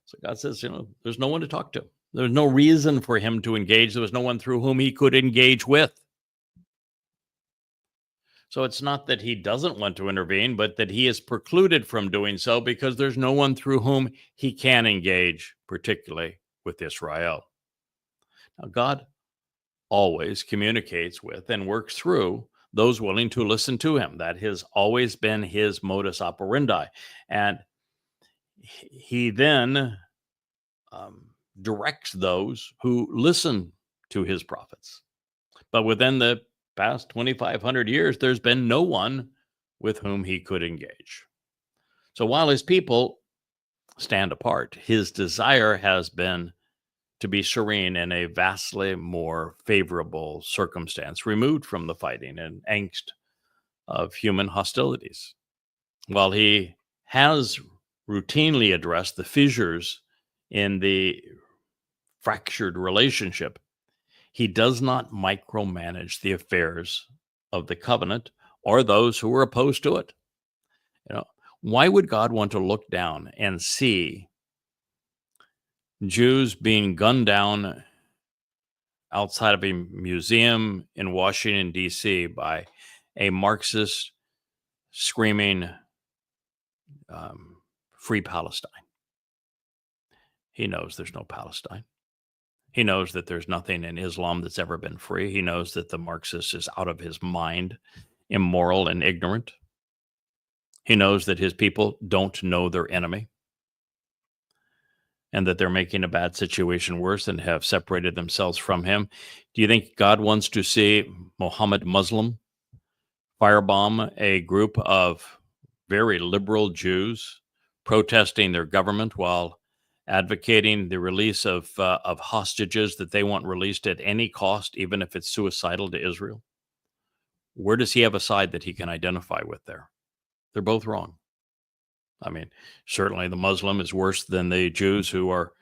So God says, there's no one to talk to. There was no reason for him to engage. There was no one through whom he could engage with. So it's not that he doesn't want to intervene, but that he is precluded from doing so because there's no one through whom he can engage, particularly with Israel. Now, God always communicates with and works through those willing to listen to him. That has always been his modus operandi. And he then directs those who listen to his prophets. But within the past 2,500 years, there's been no one with whom he could engage. So while his people stand apart. His desire has been to be serene in a vastly more favorable circumstance, removed from the fighting and angst of human hostilities. While he has routinely addressed the fissures in the fractured relationship, he does not micromanage the affairs of the covenant or those who are opposed to it. You know, why would God want to look down and see Jews being gunned down outside of a museum in Washington, D.C. by a Marxist screaming, free Palestine? He knows there's no Palestine. He knows that there's nothing in Islam that's ever been free. He knows that the Marxist is out of his mind, immoral and ignorant. He knows that his people don't know their enemy and that they're making a bad situation worse and have separated themselves from him. Do you think God wants to see Mohammed Muslim firebomb a group of very liberal Jews protesting their government while advocating the release of hostages that they want released at any cost, even if it's suicidal to Israel? Where does he have a side that he can identify with there? They're both wrong. I mean, certainly the Muslim is worse than the Jews who are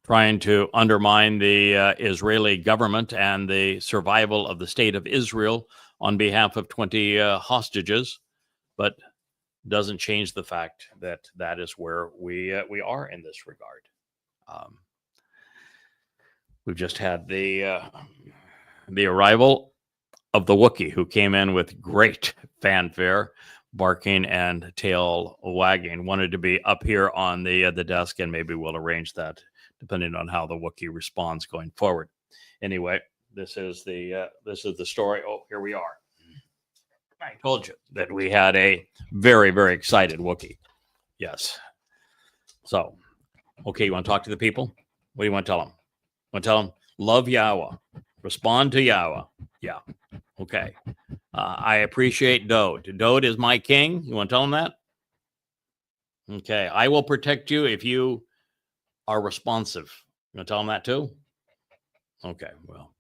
trying to undermine the Israeli government and the survival of the state of Israel on behalf of 20 hostages, but doesn't change the fact that that is where we are in this regard. We've just had the arrival of the Wookiee, who came in with great fanfare, barking and tail wagging. Wanted to be up here on the desk, and maybe we'll arrange that depending on how the Wookiee responds going forward. Anyway, this is the story. Oh, here we are. I told you that we had a very, very excited Wookiee. Yes. So, okay, you want to talk to the people? What do you want to tell them? Want to tell them, love Yahweh, respond to Yahweh. Yeah. Okay. I appreciate Dode. Dode is my king. You want to tell him that? Okay. I will protect you if you are responsive. You want to tell him that too? Okay. Well,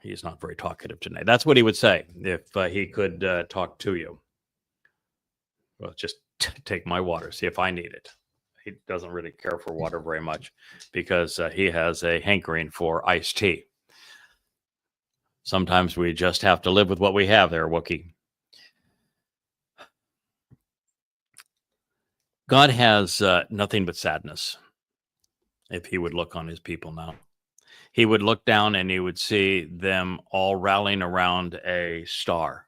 he's not very talkative tonight. That's what he would say if he could talk to you. Well, just take my water, see if I need it. He doesn't really care for water very much because he has a hankering for iced tea. Sometimes we just have to live with what we have there, Wookiee. God has nothing but sadness if he would look on his people now. He would look down and he would see them all rallying around a star,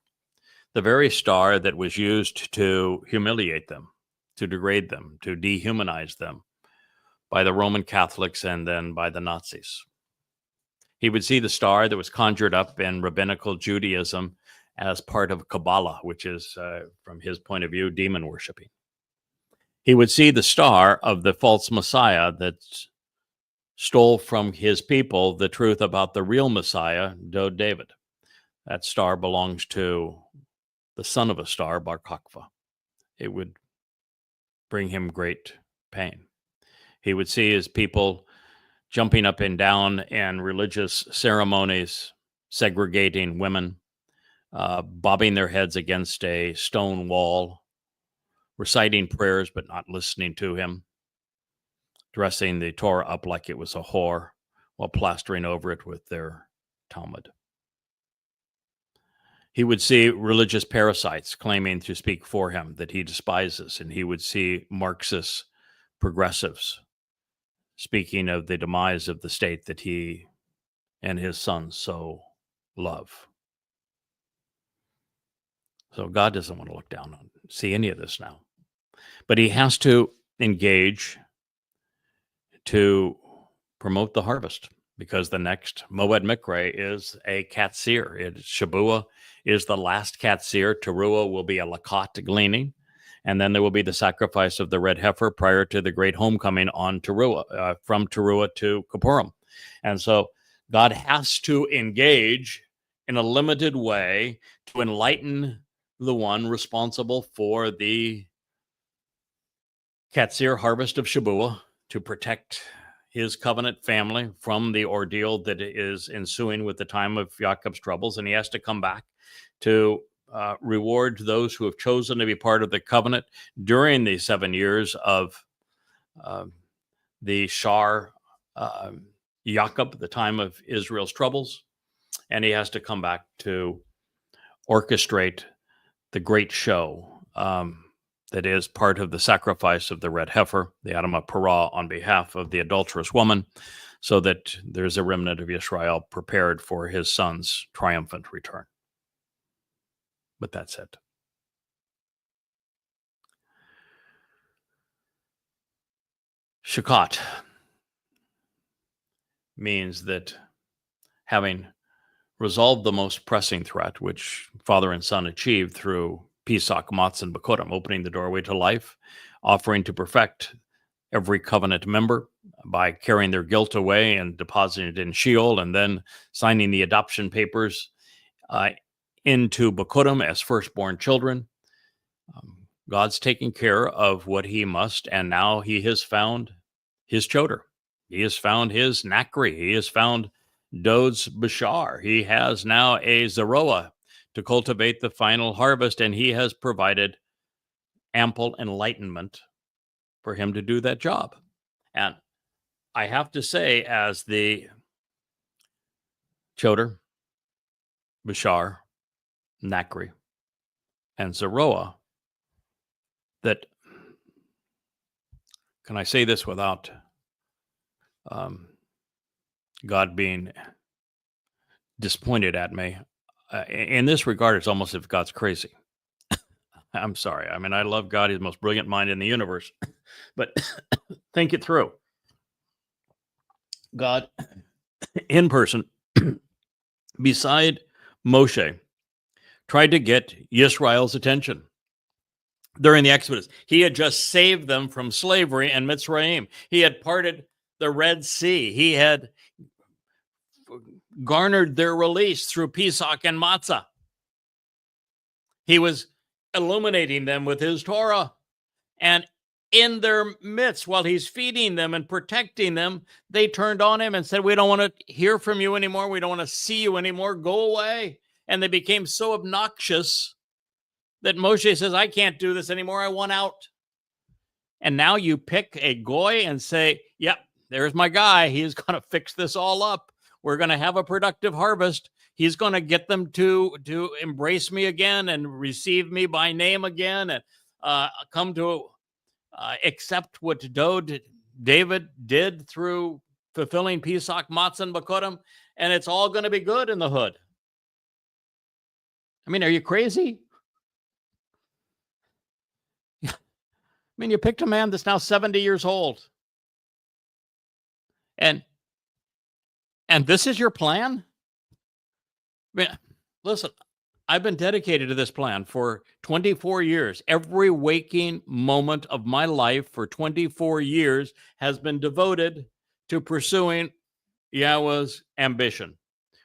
the very star that was used to humiliate them, to degrade them, to dehumanize them by the Roman Catholics and then by the Nazis. He would see the star that was conjured up in rabbinical Judaism as part of Kabbalah, which is, from his point of view, demon worshiping. He would see the star of the false Messiah that stole from his people the truth about the real Messiah, Dode David. That star belongs to the son of a star, Bar Kokhba. It would bring him great pain. He would see his people jumping up and down in religious ceremonies, segregating women, bobbing their heads against a stone wall, reciting prayers but not listening to him, dressing the Torah up like it was a whore while plastering over it with their Talmud. He would see religious parasites claiming to speak for him that he despises, and he would see Marxist progressives speaking of the demise of the state that he and his sons so love. So God doesn't want to look down on, see any of this now. But he has to engage to promote the harvest, because the next Moed Mikre is a Katsir. Shabua is the last Katsir. Teruah will be a Lakat gleaning. And then there will be the sacrifice of the red heifer prior to the great homecoming on Teruah, from Teruah to Kippurim. And so God has to engage in a limited way to enlighten the one responsible for the Katsir harvest of Shabuah to protect his covenant family from the ordeal that is ensuing with the time of Jacob's troubles. And he has to come back to reward those who have chosen to be part of the covenant during the 7 years of the Shar Jacob, the time of Israel's troubles. And he has to come back to orchestrate the great show that is part of the sacrifice of the red heifer, the Adamah Parah, on behalf of the adulterous woman, so that there's a remnant of Israel prepared for his son's triumphant return. But that's it. Shakat means that having resolved the most pressing threat, which father and son achieved through Pesach, Matzah, and Bekurim, opening the doorway to life, offering to perfect every covenant member by carrying their guilt away and depositing it in Sheol, and then signing the adoption papers into Bekurim as firstborn children. God's taking care of what he must, and now he has found his choder. He has found his Nakri. He has found Dod's Bashar. He has now a Zeroah to cultivate the final harvest, and he has provided ample enlightenment for him to do that job. And I have to say, as the Choder, Bashar, Nakri, and Zeroah, that, can I say this without God being disappointed at me? In this regard, it's almost as if God's crazy. I'm sorry. I mean, I love God. He's the most brilliant mind in the universe. But think it through. God, in person, beside Moshe, tried to get Yisrael's attention during the Exodus. He had just saved them from slavery in Mitzrayim. He had parted the Red Sea. He had garnered their release through Pesach and Matzah. He was illuminating them with his Torah. And in their midst, while he's feeding them and protecting them, they turned on him and said, "We don't want to hear from you anymore. We don't want to see you anymore. Go away." And they became so obnoxious that Moshe says, "I can't do this anymore. I want out." And now you pick a goy and say, "Yep, there's my guy. He's going to fix this all up. We're going to have a productive harvest. He's going to get them to embrace me again and receive me by name again, and come to accept what David did through fulfilling Pesach, Matzah, and Bekurim, and it's all going to be good in the hood." I mean, are you crazy? I mean, you picked a man that's now 70 years old. And this is your plan? I mean, listen, I've been dedicated to this plan for 24 years. Every waking moment of my life for 24 years has been devoted to pursuing Yahweh's ambition,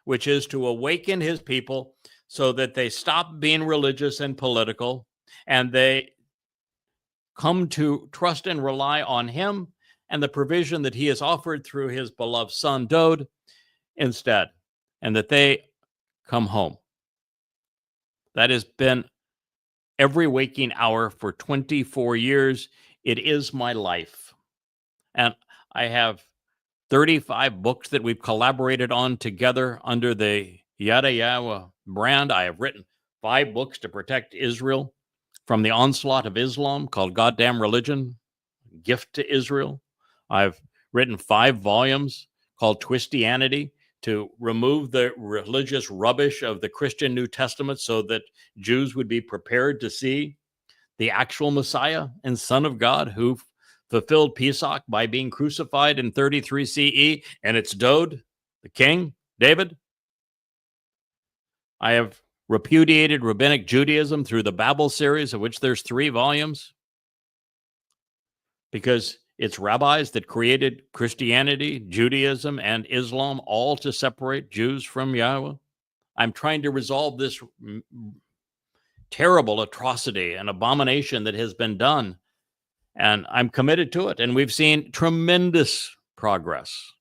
which is to awaken his people so that they stop being religious and political, and they come to trust and rely on him and the provision that he has offered through his beloved son, Dod, instead, and that they come home. That has been every waking hour for 24 years. It is my life. And I have 35 books that we've collaborated on together under the Yada Yahweh brand. I have written 5 books to protect Israel from the onslaught of Islam called Goddamn Religion, Gift to Israel. I've written 5 volumes called Twistianity to remove the religious rubbish of the Christian New Testament so that Jews would be prepared to see the actual Messiah and Son of God who fulfilled Pesach by being crucified in 33 CE, and it's Dod, the king, David. I have repudiated Rabbinic Judaism through the Babel series, of which there's 3 volumes, because it's rabbis that created Christianity, Judaism, and Islam, all to separate Jews from Yahweh. I'm trying to resolve this terrible atrocity and abomination that has been done And I'm committed to it. And we've seen tremendous progress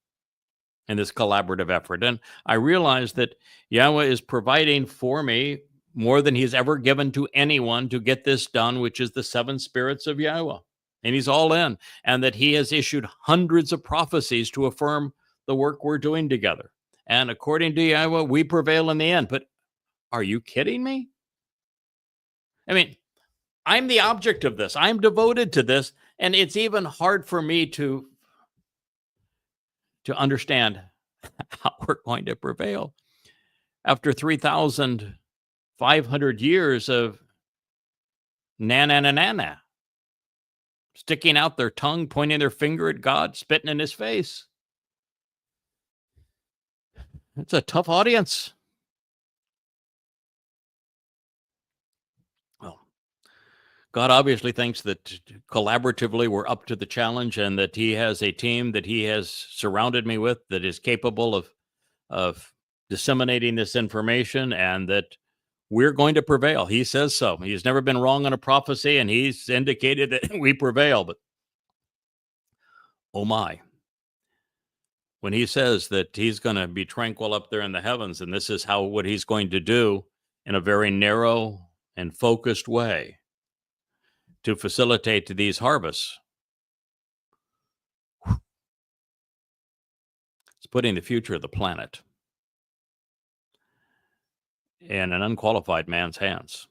in this collaborative effort. And I realize that Yahweh is providing for me more than he's ever given to anyone to get this done, which is the seven spirits of Yahweh. And he's all in, and that he has issued hundreds of prophecies to affirm the work we're doing together. And according to Yahweh, we prevail in the end. But are you kidding me? I mean, I'm the object of this. I'm devoted to this. And it's even hard for me to understand how we're going to prevail after 3,500 years of na na na na na, sticking out their tongue, pointing their finger at God, spitting in his face. It's a tough audience. Well, God obviously thinks that collaboratively we're up to the challenge, and that he has a team that he has surrounded me with that is capable of disseminating this information, and that we're going to prevail. He says so. He's never been wrong on a prophecy, and he's indicated that we prevail. But oh my, when he says that he's going to be tranquil up there in the heavens, and this is what he's going to do in a very narrow and focused way to facilitate these harvests, it's putting the future of the planet in an unqualified man's hands.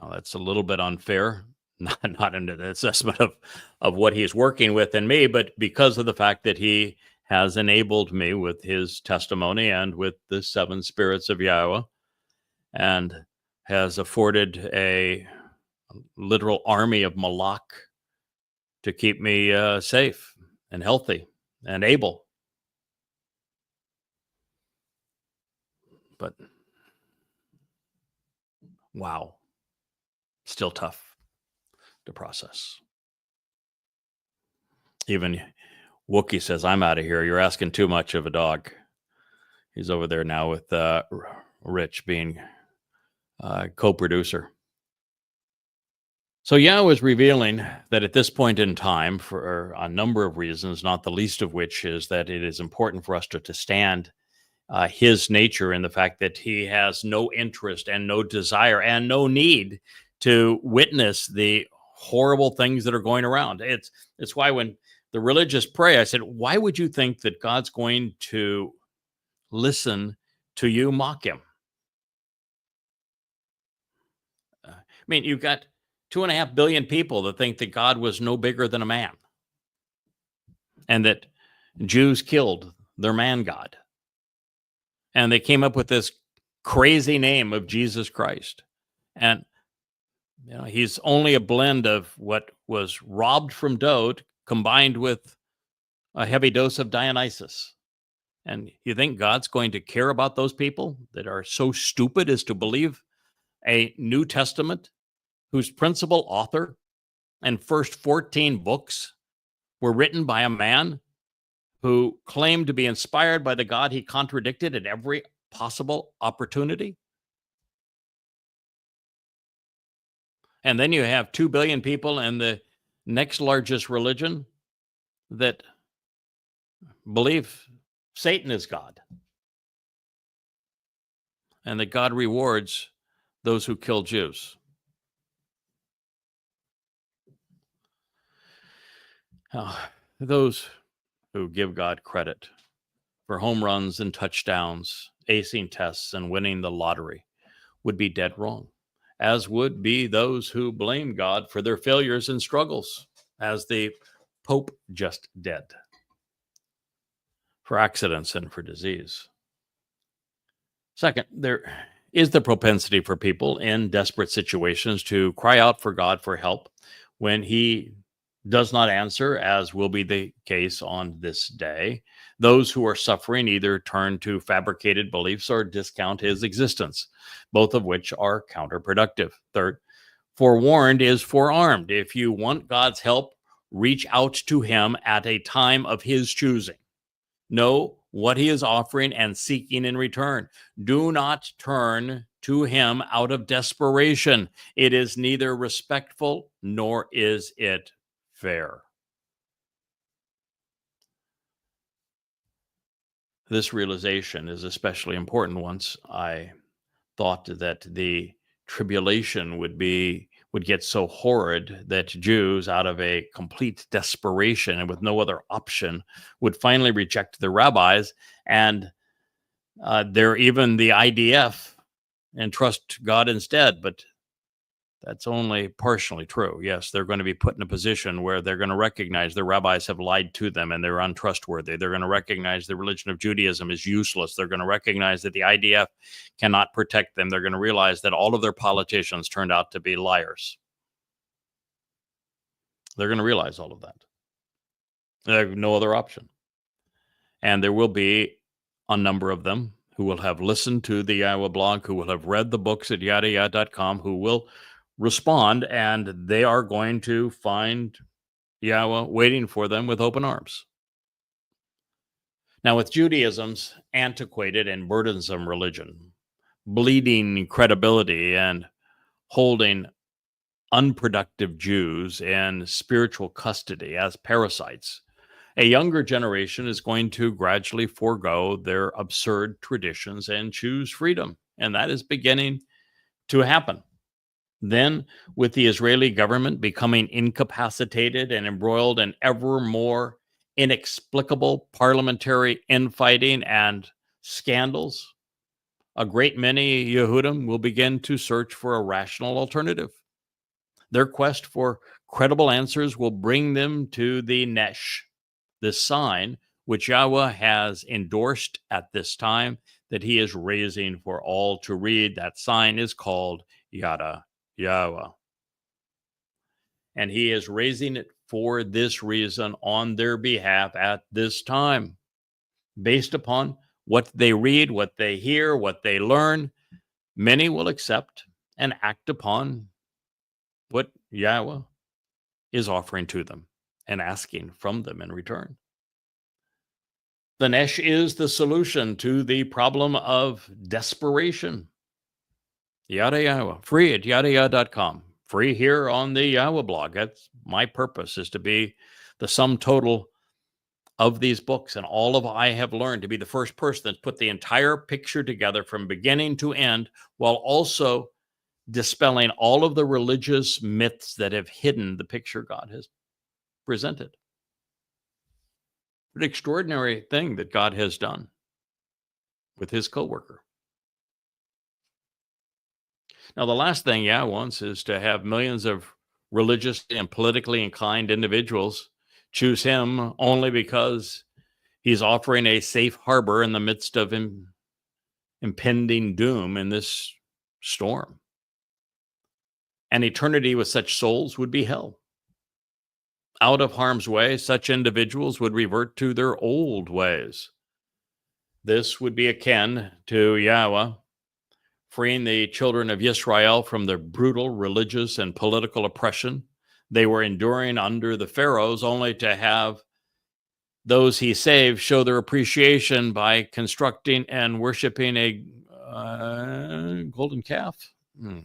Now, that's a little bit unfair, not into the assessment of what he's working with in me, but because of the fact that he has enabled me with his testimony and with the seven spirits of Yahweh, and has afforded a literal army of Malak to keep me safe and healthy and able. But wow, still tough to process. Even Wookie says, I'm out of here. You're asking too much of a dog. He's over there now with Rich being co-producer. So Yahweh is revealing that at this point in time, for a number of reasons, not the least of which is that it is important for us to stand his nature in the fact that he has no interest and no desire and no need to witness the horrible things that are going around. It's why when the religious pray, I said, why would you think that God's going to listen to you mock him? I mean, you've got 2.5 billion people that think that God was no bigger than a man, and that Jews killed their man God. And they came up with this crazy name of Jesus Christ. And he's only a blend of what was robbed from dough combined with a heavy dose of Dionysus. And you think God's going to care about those people that are so stupid as to believe a New Testament whose principal author and first 14 books were written by a man who claimed to be inspired by the God he contradicted at every possible opportunity? And then you have 2 billion people in the next largest religion that believe Satan is God, and that God rewards those who kill Jews. Those who give God credit for home runs and touchdowns, acing tests, and winning the lottery would be dead wrong, as would be those who blame God for their failures and struggles, as the Pope just did, for accidents and for disease. Second, there is the propensity for people in desperate situations to cry out for God for help when he does not answer, as will be the case on this day. Those who are suffering either turn to fabricated beliefs or discount his existence, both of which are counterproductive. Third, forewarned is forearmed. If you want God's help, reach out to him at a time of his choosing. Know what he is offering and seeking in return. Do not turn to him out of desperation. It is neither respectful nor is it fair. This realization is especially important once I thought that the tribulation would get so horrid that Jews, out of a complete desperation and with no other option, would finally reject the rabbis and they're even the IDF and trust God instead. But that's only partially true. Yes, they're going to be put in a position where they're going to recognize the rabbis have lied to them and they're untrustworthy. They're going to recognize the religion of Judaism is useless. They're going to recognize that the IDF cannot protect them. They're going to realize that all of their politicians turned out to be liars. They're going to realize all of that. They have no other option. And there will be a number of them who will have listened to the Iowa blog, who will have read the books at yadayah.com, who will respond, and they are going to find Yahweh waiting for them with open arms. Now, with Judaism's antiquated and burdensome religion, bleeding credibility, and holding unproductive Jews in spiritual custody as parasites, a younger generation is going to gradually forego their absurd traditions and choose freedom. And that is beginning to happen. Then, with the Israeli government becoming incapacitated and embroiled in ever more inexplicable parliamentary infighting and scandals, a great many Yehudim will begin to search for a rational alternative. Their quest for credible answers will bring them to the Nesh, the sign which Yahweh has endorsed at this time that he is raising for all to read. That sign is called Yada Yahweh. And he is raising it for this reason on their behalf at this time. Based upon what they read, what they hear, what they learn, many will accept and act upon what Yahweh is offering to them and asking from them in return. The Nesh is the solution to the problem of desperation. Yada Yahweh, free at yadayah.com. Free here on the Yahweh blog. That's my purpose, is to be the sum total of these books and all of I have learned, to be the first person that's put the entire picture together from beginning to end, while also dispelling all of the religious myths that have hidden the picture God has presented. An extraordinary thing that God has done with his co-worker. Now, the last thing Yah wants is to have millions of religious and politically inclined individuals choose him only because he's offering a safe harbor in the midst of impending doom in this storm. An eternity with such souls would be hell. Out of harm's way, such individuals would revert to their old ways. This would be akin to Yahweh freeing the children of Israel from the brutal religious and political oppression they were enduring under the pharaohs, only to have those he saved show their appreciation by constructing and worshiping a golden calf.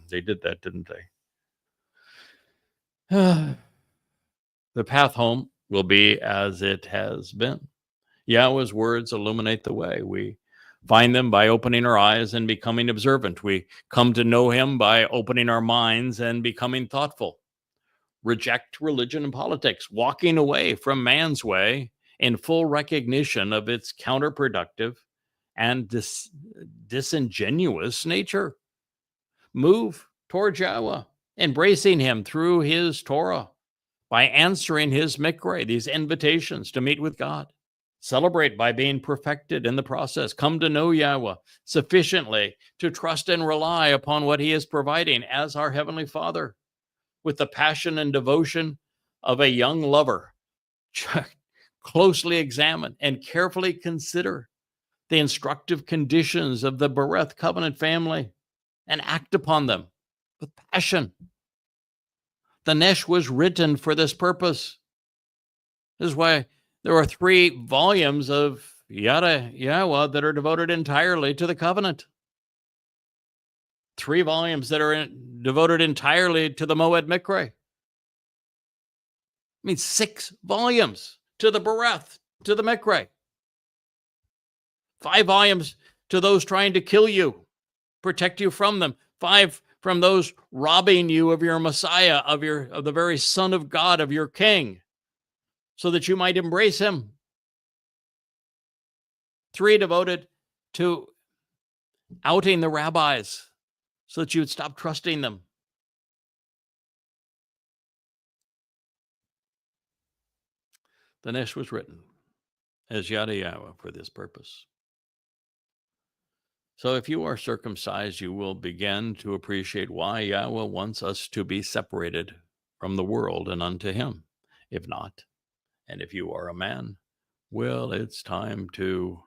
They did that, didn't they? The path home will be as it has been. Yahweh's words illuminate the way. We find them by opening our eyes and becoming observant. We come to know him by opening our minds and becoming thoughtful. Reject religion and politics, walking away from man's way in full recognition of its counterproductive and disingenuous nature. Move towards Yahweh, embracing him through his Torah, by answering his mikra, these invitations to meet with God. Celebrate by being perfected in the process. Come to know Yahweh sufficiently to trust and rely upon what he is providing as our Heavenly Father, with the passion and devotion of a young lover. Closely examine and carefully consider the instructive conditions of the Bereth covenant family and act upon them with passion. The Nesh was written for this purpose. This is why there are 3 volumes of Yada Yahweh that are devoted entirely to the covenant. 3 volumes that are devoted entirely to the Moed Mikre. I mean, 6 volumes to the Bereth, to the Mikre. 5 volumes to those trying to kill you, protect you from them. 5 from those robbing you of your Messiah, of the very Son of God, of your King, so that you might embrace him. 3 devoted to outing the rabbis, so that you would stop trusting them. The Nesh was written as Yada Yahweh for this purpose. So if you are circumcised, you will begin to appreciate why Yahweh wants us to be separated from the world and unto him. If not, and if you are a man, well, it's time to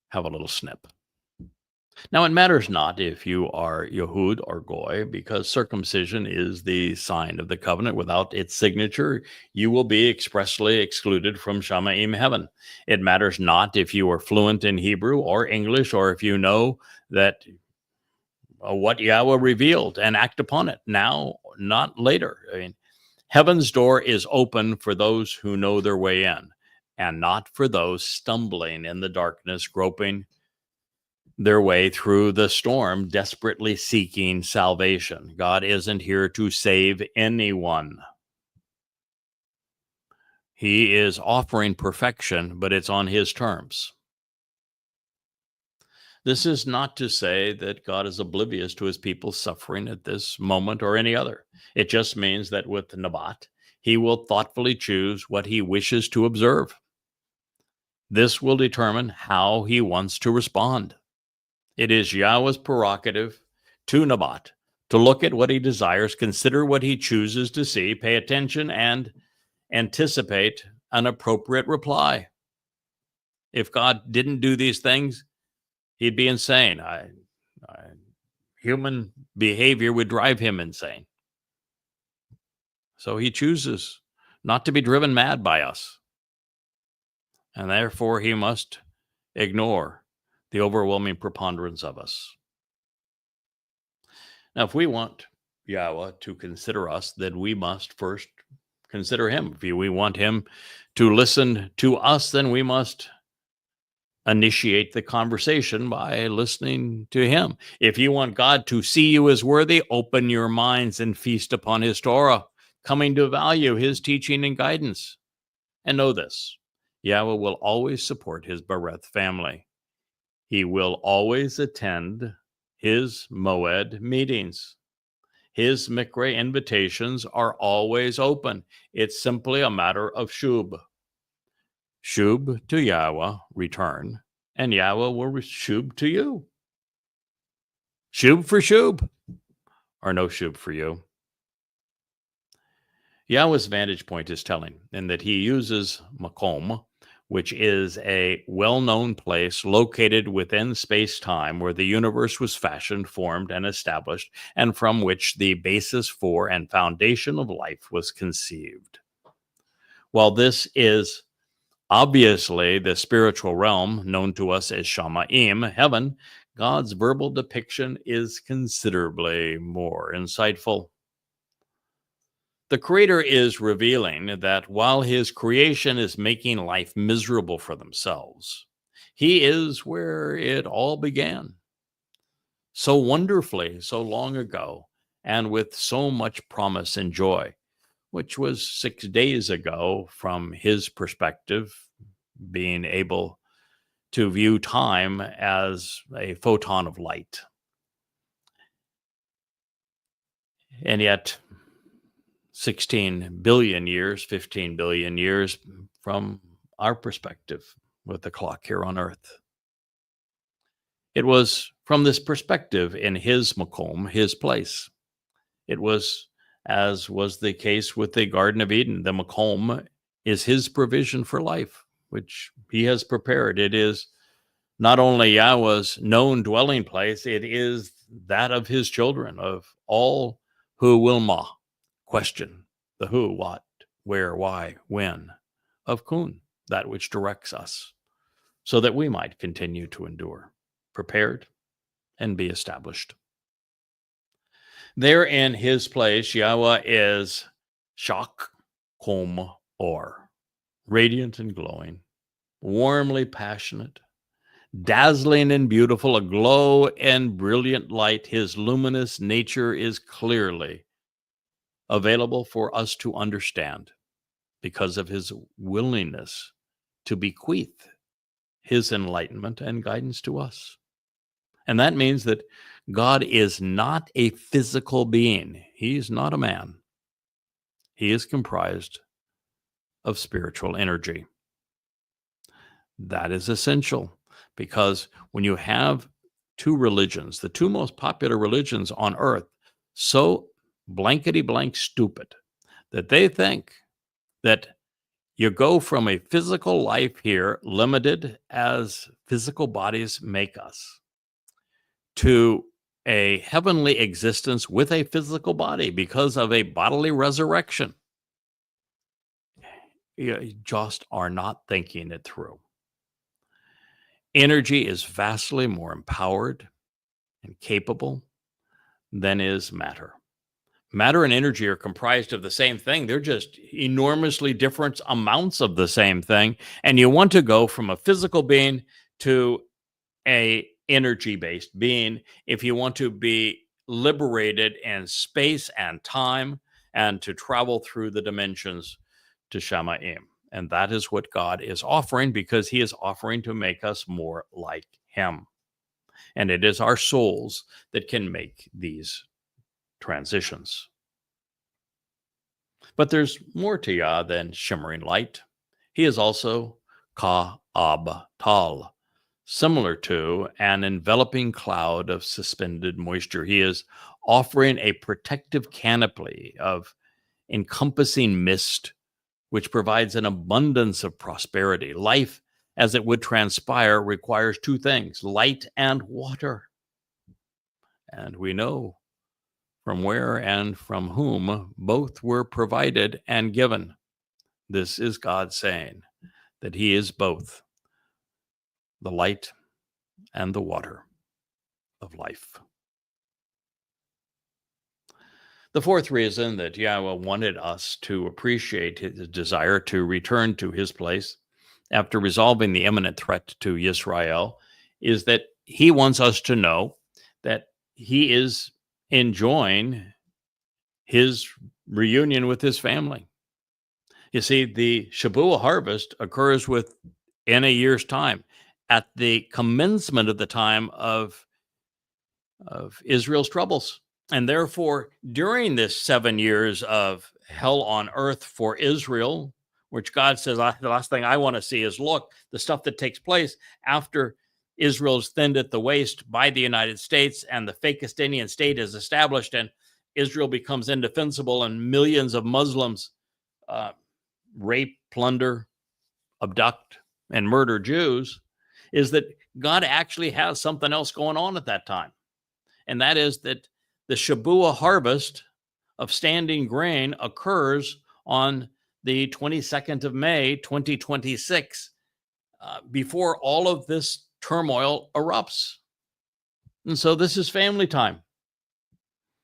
have a little snip. Now, it matters not if you are Yehud or Goy, because circumcision is the sign of the covenant. Without its signature, you will be expressly excluded from Shamaim heaven. It matters not if you are fluent in Hebrew or English, or if you know that what Yahweh revealed and act upon it now, not later. I mean, heaven's door is open for those who know their way in, and not for those stumbling in the darkness, groping their way through the storm, desperately seeking salvation. God isn't here to save anyone. He is offering perfection, but it's on his terms. This is not to say that God is oblivious to his people's suffering at this moment or any other. It just means that with Nabat, he will thoughtfully choose what he wishes to observe. This will determine how he wants to respond. It is Yahweh's prerogative to Nabat to look at what he desires, consider what he chooses to see, pay attention, and anticipate an appropriate reply. If God didn't do these things, he'd be insane. Human behavior would drive him insane. So he chooses not to be driven mad by us. And therefore, he must ignore the overwhelming preponderance of us. Now, if we want Yahweh to consider us, then we must first consider him. If we want him to listen to us, then we must initiate the conversation by listening to him. If you want God to see you as worthy, open your minds and feast upon his Torah, coming to value his teaching and guidance. And know this, Yahweh will always support his Bereth family. He will always attend his Moed meetings. His Mikre invitations are always open. It's simply a matter of shub. Shub to Yahweh, return, and Yahweh will shub to you. Shub for shub, or no shub for you. Yahweh's vantage point is telling in that he uses Makom, which is a well-known place located within space-time where the universe was fashioned, formed, and established, and from which the basis for and foundation of life was conceived. While this is obviously the spiritual realm known to us as Shamaim, heaven, God's verbal depiction is considerably more insightful. The Creator is revealing that while his creation is making life miserable for themselves, he is where it all began. So wonderfully, so long ago, and with so much promise and joy, which was 6 days ago from his perspective, being able to view time as a photon of light. And yet, 16 billion years, 15 billion years from our perspective with the clock here on Earth. It was from this perspective in his Makom, his place. It was, as was the case with the Garden of Eden, the Makom is his provision for life, which he has prepared. It is not only Yahweh's known dwelling place, it is that of his children, of all who will question the who, what, where, why, when of Kun, that which directs us. so that we might continue to endure, prepared and be established. There in his place, Yahweh is Shak Kom Or, radiant and glowing, warmly passionate, dazzling and beautiful, aglow in brilliant light. His luminous nature is clearly available for us to understand because of his willingness to bequeath his enlightenment and guidance to us. And that means that God is not a physical being. He's not a man. He is comprised of spiritual energy. That is essential because when you have two religions, the two most popular religions on earth, so blankety blank stupid that they think that you go from a physical life here, limited as physical bodies make us, to a heavenly existence with a physical body because of a bodily resurrection. You just are not thinking it through. Energy is vastly more empowered and capable than is matter. Matter and energy are comprised of the same thing. They're just enormously different amounts of the same thing. And you want to go from a physical being to a energy-based being if you want to be liberated in space and time and to travel through the dimensions to Shamayim. And that is what God is offering, because he is offering to make us more like him. And it is our souls that can make these transitions. But there's more to Yah than shimmering light. He is also Ka'ab Tal, similar to an enveloping cloud of suspended moisture. He is offering a protective canopy of encompassing mist, which provides an abundance of prosperity. Life, as it would transpire, requires two things: light and water. And we know from where and from whom both were provided and given. This is God saying that he is both the light and the water of life. The fourth reason that Yahweh wanted us to appreciate his desire to return to his place after resolving the imminent threat to Israel is that he wants us to know that he is enjoying his reunion with his family. You see, the Shabuah harvest occurs in a year's time, at the commencement of the time of Israel's troubles. And therefore, during this 7 years of hell on earth for Israel, which God says, the last thing I want to see is, look, the stuff that takes place after Israel is thinned at the waist by the United States and the Fakistinian state is established and Israel becomes indefensible and millions of Muslims rape, plunder, abduct, and murder Jews, is that God actually has something else going on at that time. And that is that the Shabuah harvest of standing grain occurs on the 22nd of May, 2026, before all of this turmoil erupts. And so this is family time.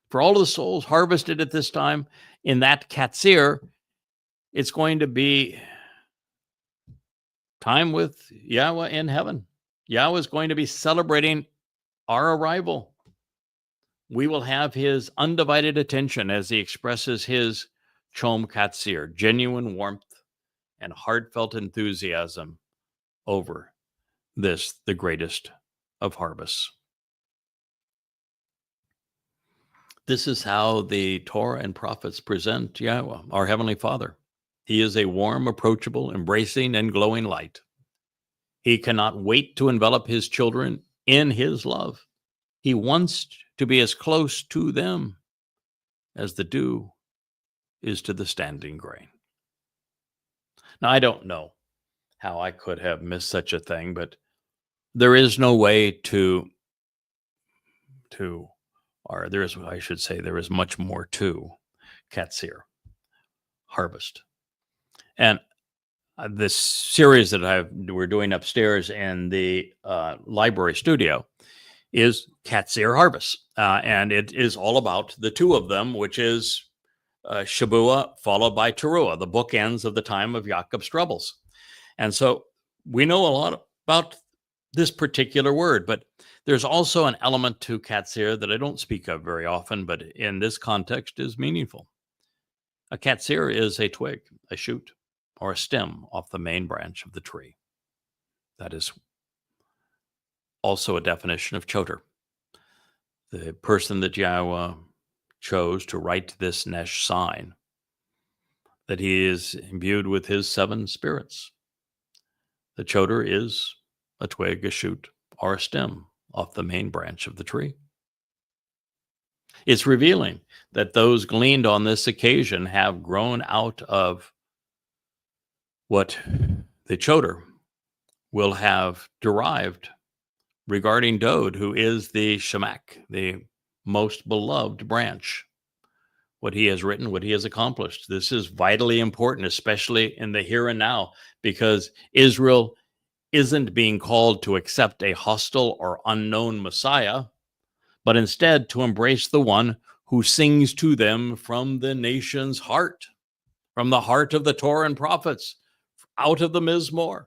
For all of the souls harvested at this time in that Katsir, it's going to be time with Yahweh in heaven. Yahweh is going to be celebrating our arrival. We will have his undivided attention as he expresses his Chom Katsir, genuine warmth and heartfelt enthusiasm over this, the greatest of harvests. This is how the Torah and prophets present Yahweh, our Heavenly Father. He is a warm, approachable, embracing, and glowing light. He cannot wait to envelop his children in his love. He wants to be as close to them as the dew is to the standing grain. Now, I don't know how I could have missed such a thing, but there is no way there is much more to Katsir, harvest. And This series that we're doing upstairs in the library studio is Cat's Ear Harvest. And it is all about the two of them, which is Shabua followed by Teruah, the bookends of the time of Jacob's troubles. And so we know a lot about this particular word, but there's also an element to Cat's Ear that I don't speak of very often, but in this context is meaningful. A cat's ear is a twig, a shoot, or a stem off the main branch of the tree. That is also a definition of choter. The person that Yahweh chose to write this Nesh sign, that he is imbued with his 7 spirits. The choter is a twig, a shoot, or a stem off the main branch of the tree. It's revealing that those gleaned on this occasion have grown out of what the choter will have derived regarding Dode, who is the Shemak, the most beloved branch. What he has written, what he has accomplished. This is vitally important, especially in the here and now, because Israel isn't being called to accept a hostile or unknown Messiah, but instead to embrace the one who sings to them from the nation's heart, from the heart of the Torah and prophets, out of the Mizmor.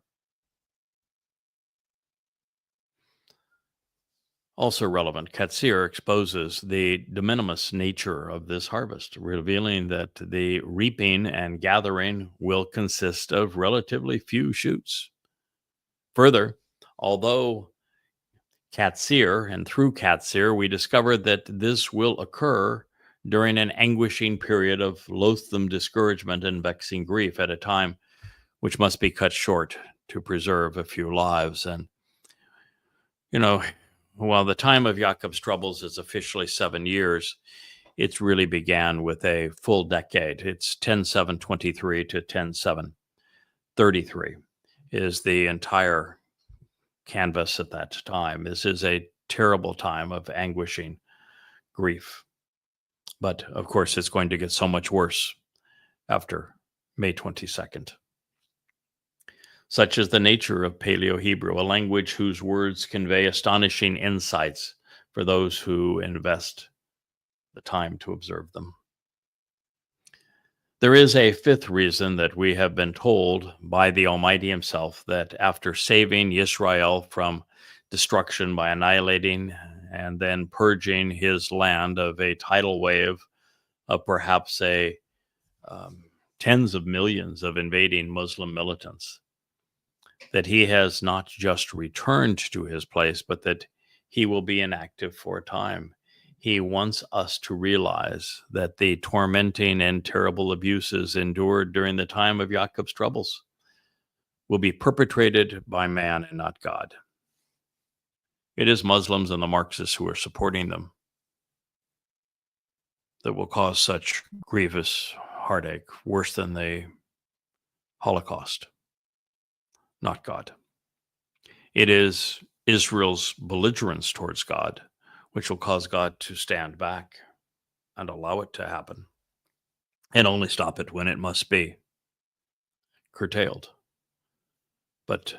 Also relevant, Katsir exposes the de minimis nature of this harvest, revealing that the reaping and gathering will consist of relatively few shoots. Further, although Katsir, and through Katsir, we discover that this will occur during an anguishing period of loathsome discouragement and vexing grief at a time which must be cut short to preserve a few lives. And, while the time of Jacob's troubles is officially 7 years, it's really began with a full decade. It's 10:723 to 10:733 is the entire canvas at that time. This is a terrible time of anguishing grief. But of course, it's going to get so much worse after May 22nd. Such is the nature of Paleo-Hebrew, a language whose words convey astonishing insights for those who invest the time to observe them. There is a 5th reason that we have been told by the Almighty himself that after saving Israel from destruction by annihilating and then purging his land of a tidal wave of perhaps tens of millions of invading Muslim militants, that he has not just returned to his place, but that he will be inactive for a time. He wants us to realize that the tormenting and terrible abuses endured during the time of Jacob's troubles will be perpetrated by man and not God. It is Muslims and the Marxists who are supporting them that will cause such grievous heartache, worse than the Holocaust, not God. It is Israel's belligerence towards God which will cause God to stand back and allow it to happen, and only stop it when it must be curtailed. But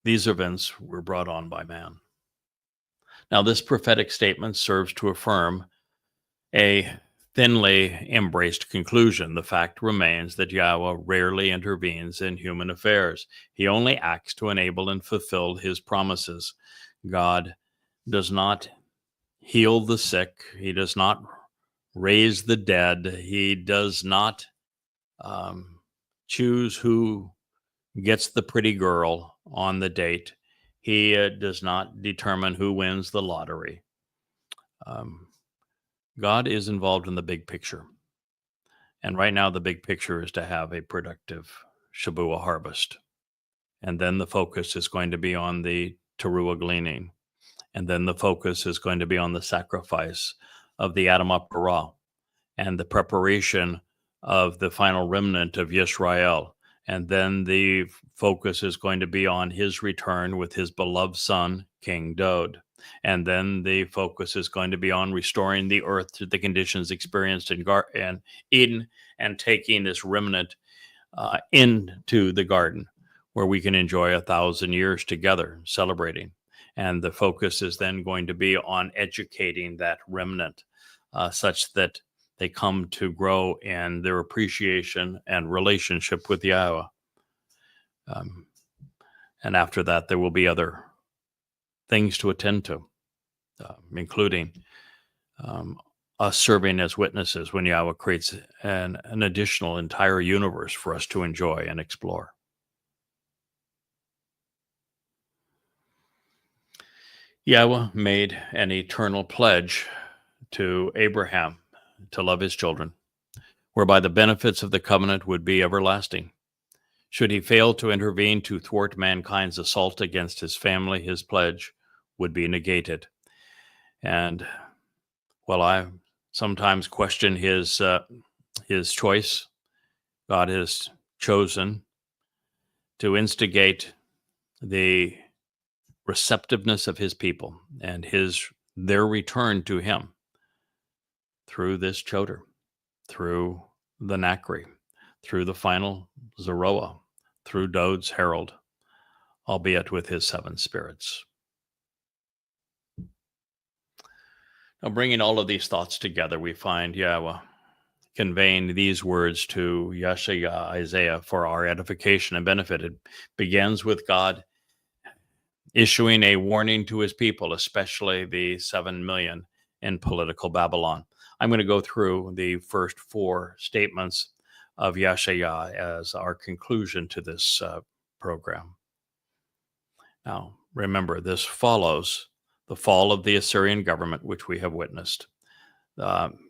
these events were brought on by man. Now, this prophetic statement serves to affirm a thinly embraced conclusion. The fact remains that Yahweh rarely intervenes in human affairs. He only acts to enable and fulfill his promises. God does not heal the sick. He does not raise the dead. He does not choose who gets the pretty girl on the date. He does not determine who wins the lottery. God is involved in the big picture. And right now, the big picture is to have a productive Shabua harvest. And then the focus is going to be on the Teruah gleaning. And then the focus is going to be on the sacrifice of the Adam Parah and the preparation of the final remnant of Yisrael. And then the focus is going to be on his return with his beloved son, King Dode. And then the focus is going to be on restoring the earth to the conditions experienced in Eden and taking this remnant into the garden, where we can enjoy 1,000 years together celebrating. And the focus is then going to be on educating that remnant such that they come to grow in their appreciation and relationship with Yahweh. Um, and after that, there will be other things to attend to, including us serving as witnesses when Yahweh creates an additional entire universe for us to enjoy and explore. Yahweh made an eternal pledge to Abraham to love his children, whereby the benefits of the covenant would be everlasting. Should he fail to intervene to thwart mankind's assault against his family, his pledge would be negated. And while I sometimes question his choice, God has chosen to instigate the receptiveness of his people and their return to him through this Choder, through the Nakri, through the final Zeroah, through Dod's herald, albeit with his 7 spirits. Now, bringing all of these thoughts together, we find Yahweh conveying these words to Yeshaya, Isaiah, for our edification and benefit. It begins with God issuing a warning to his people, especially the 7 million in political Babylon. I'm going to go through the first 4 statements of Yeshaya as our conclusion to this program. Now, remember, this follows the fall of the Assyrian government, which we have witnessed,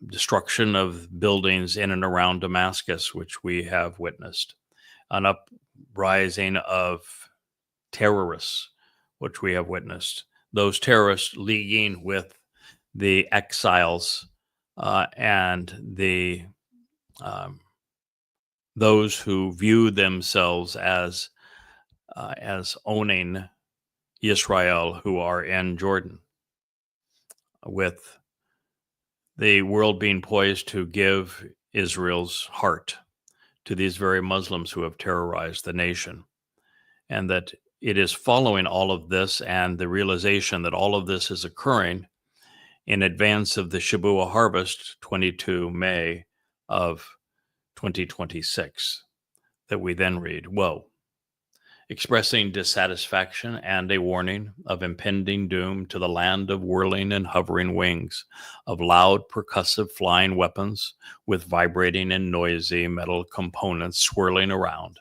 destruction of buildings in and around Damascus, which we have witnessed, an uprising of terrorists, which we have witnessed, those terrorists leaguing with the exiles and those who view themselves as owning Israel, who are in Jordan, with the world being poised to give Israel's heart to these very Muslims who have terrorized the nation. And that it is following all of this and the realization that all of this is occurring in advance of the Shabuah harvest, 22 May of 2026, that we then read, woe, expressing dissatisfaction and a warning of impending doom to the land of whirling and hovering wings, of loud percussive flying weapons with vibrating and noisy metal components swirling around,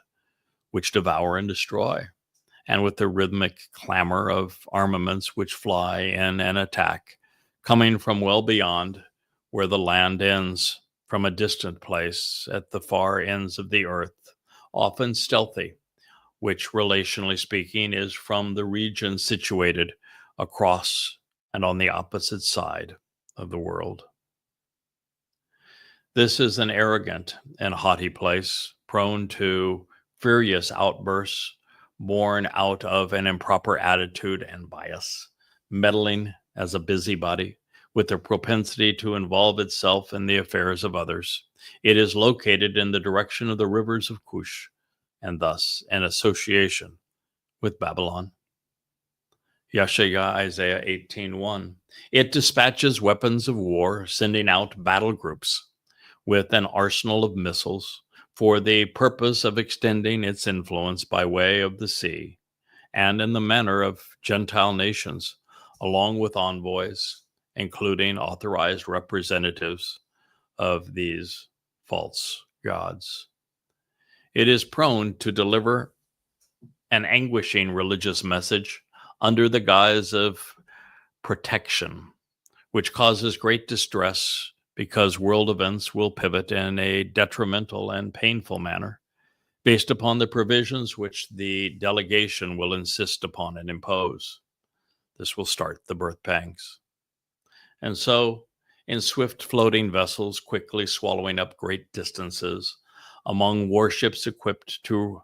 which devour and destroy, and with the rhythmic clamor of armaments which fly in and attack, coming from well beyond where the land ends, from a distant place at the far ends of the earth, often stealthy, which, relationally speaking, is from the region situated across and on the opposite side of the world. This is an arrogant and haughty place, prone to furious outbursts, born out of an improper attitude and bias, meddling as a busybody, with the propensity to involve itself in the affairs of others. It is located in the direction of the rivers of Cush, and thus an association with Babylon. Yeshaya, Isaiah 18:1. It dispatches weapons of war, sending out battle groups with an arsenal of missiles for the purpose of extending its influence by way of the sea and in the manner of Gentile nations, along with envoys, including authorized representatives of these false gods. It is prone to deliver an anguishing religious message under the guise of protection, which causes great distress because world events will pivot in a detrimental and painful manner based upon the provisions which the delegation will insist upon and impose. This will start the birth pangs. And so, in swift floating vessels quickly swallowing up great distances, among warships equipped to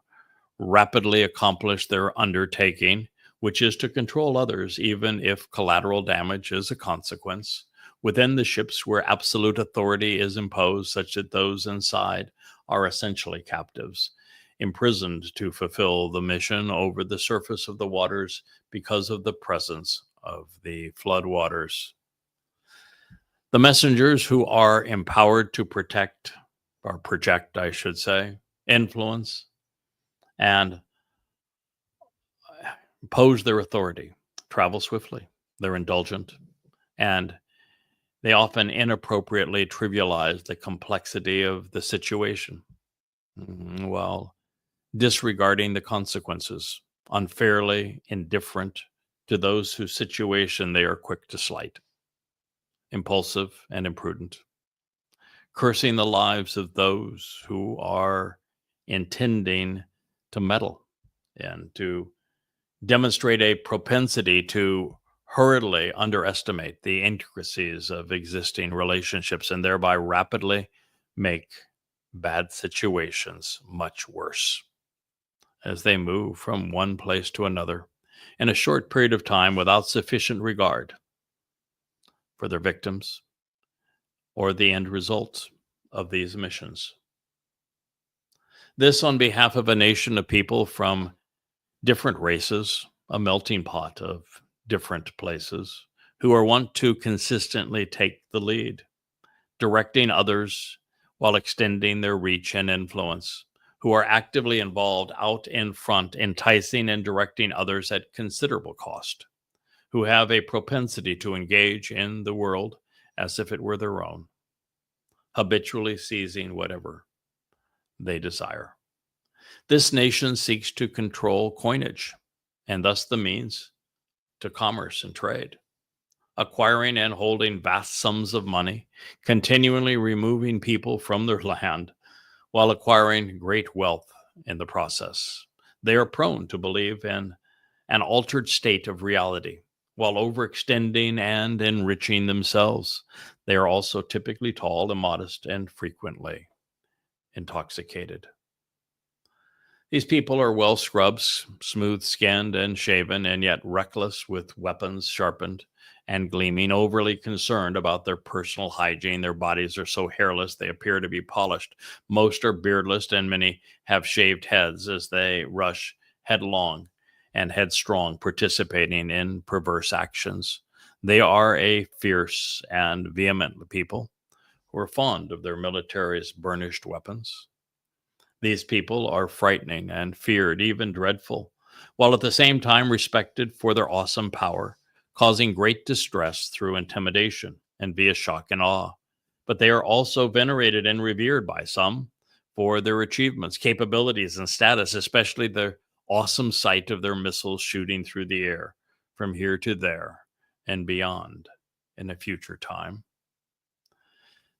rapidly accomplish their undertaking, which is to control others, even if collateral damage is a consequence, within the ships where absolute authority is imposed, such that those inside are essentially captives. imprisoned to fulfill the mission over the surface of the waters because of the presence of the flood waters. The messengers who are empowered to protect, or project, I should say, influence and impose their authority, travel swiftly. They're indulgent, and they often inappropriately trivialize the complexity of the situation, while disregarding the consequences, unfairly indifferent to those whose situation they are quick to slight, impulsive and imprudent, cursing the lives of those who are intending to meddle and to demonstrate a propensity to hurriedly underestimate the intricacies of existing relationships and thereby rapidly make bad situations much worse as they move from one place to another in a short period of time without sufficient regard for their victims or the end result of these missions. This on behalf of a nation of people from different races, a melting pot of different places, who are wont to consistently take the lead, directing others while extending their reach and influence, who are actively involved out in front, enticing and directing others at considerable cost, who have a propensity to engage in the world as if it were their own, habitually seizing whatever they desire. This nation seeks to control coinage and thus the means to commerce and trade, acquiring and holding vast sums of money, continually removing people from their land while acquiring great wealth in the process. They are prone to believe in an altered state of reality while overextending and enriching themselves. They are also typically tall, immodest, and frequently intoxicated. These people are well scrubbed, smooth skinned, and shaven, and yet reckless with weapons sharpened and gleaming, overly concerned about their personal hygiene. Their bodies are so hairless they appear to be polished. Most are beardless, and many have shaved heads as they rush headlong and headstrong, participating in perverse actions. They are a fierce and vehement people who are fond of their military's burnished weapons. These people are frightening and feared, even dreadful, while at the same time respected for their awesome power, causing great distress through intimidation and via shock and awe. But they are also venerated and revered by some for their achievements, capabilities, and status, especially the awesome sight of their missiles shooting through the air from here to there and beyond in a future time.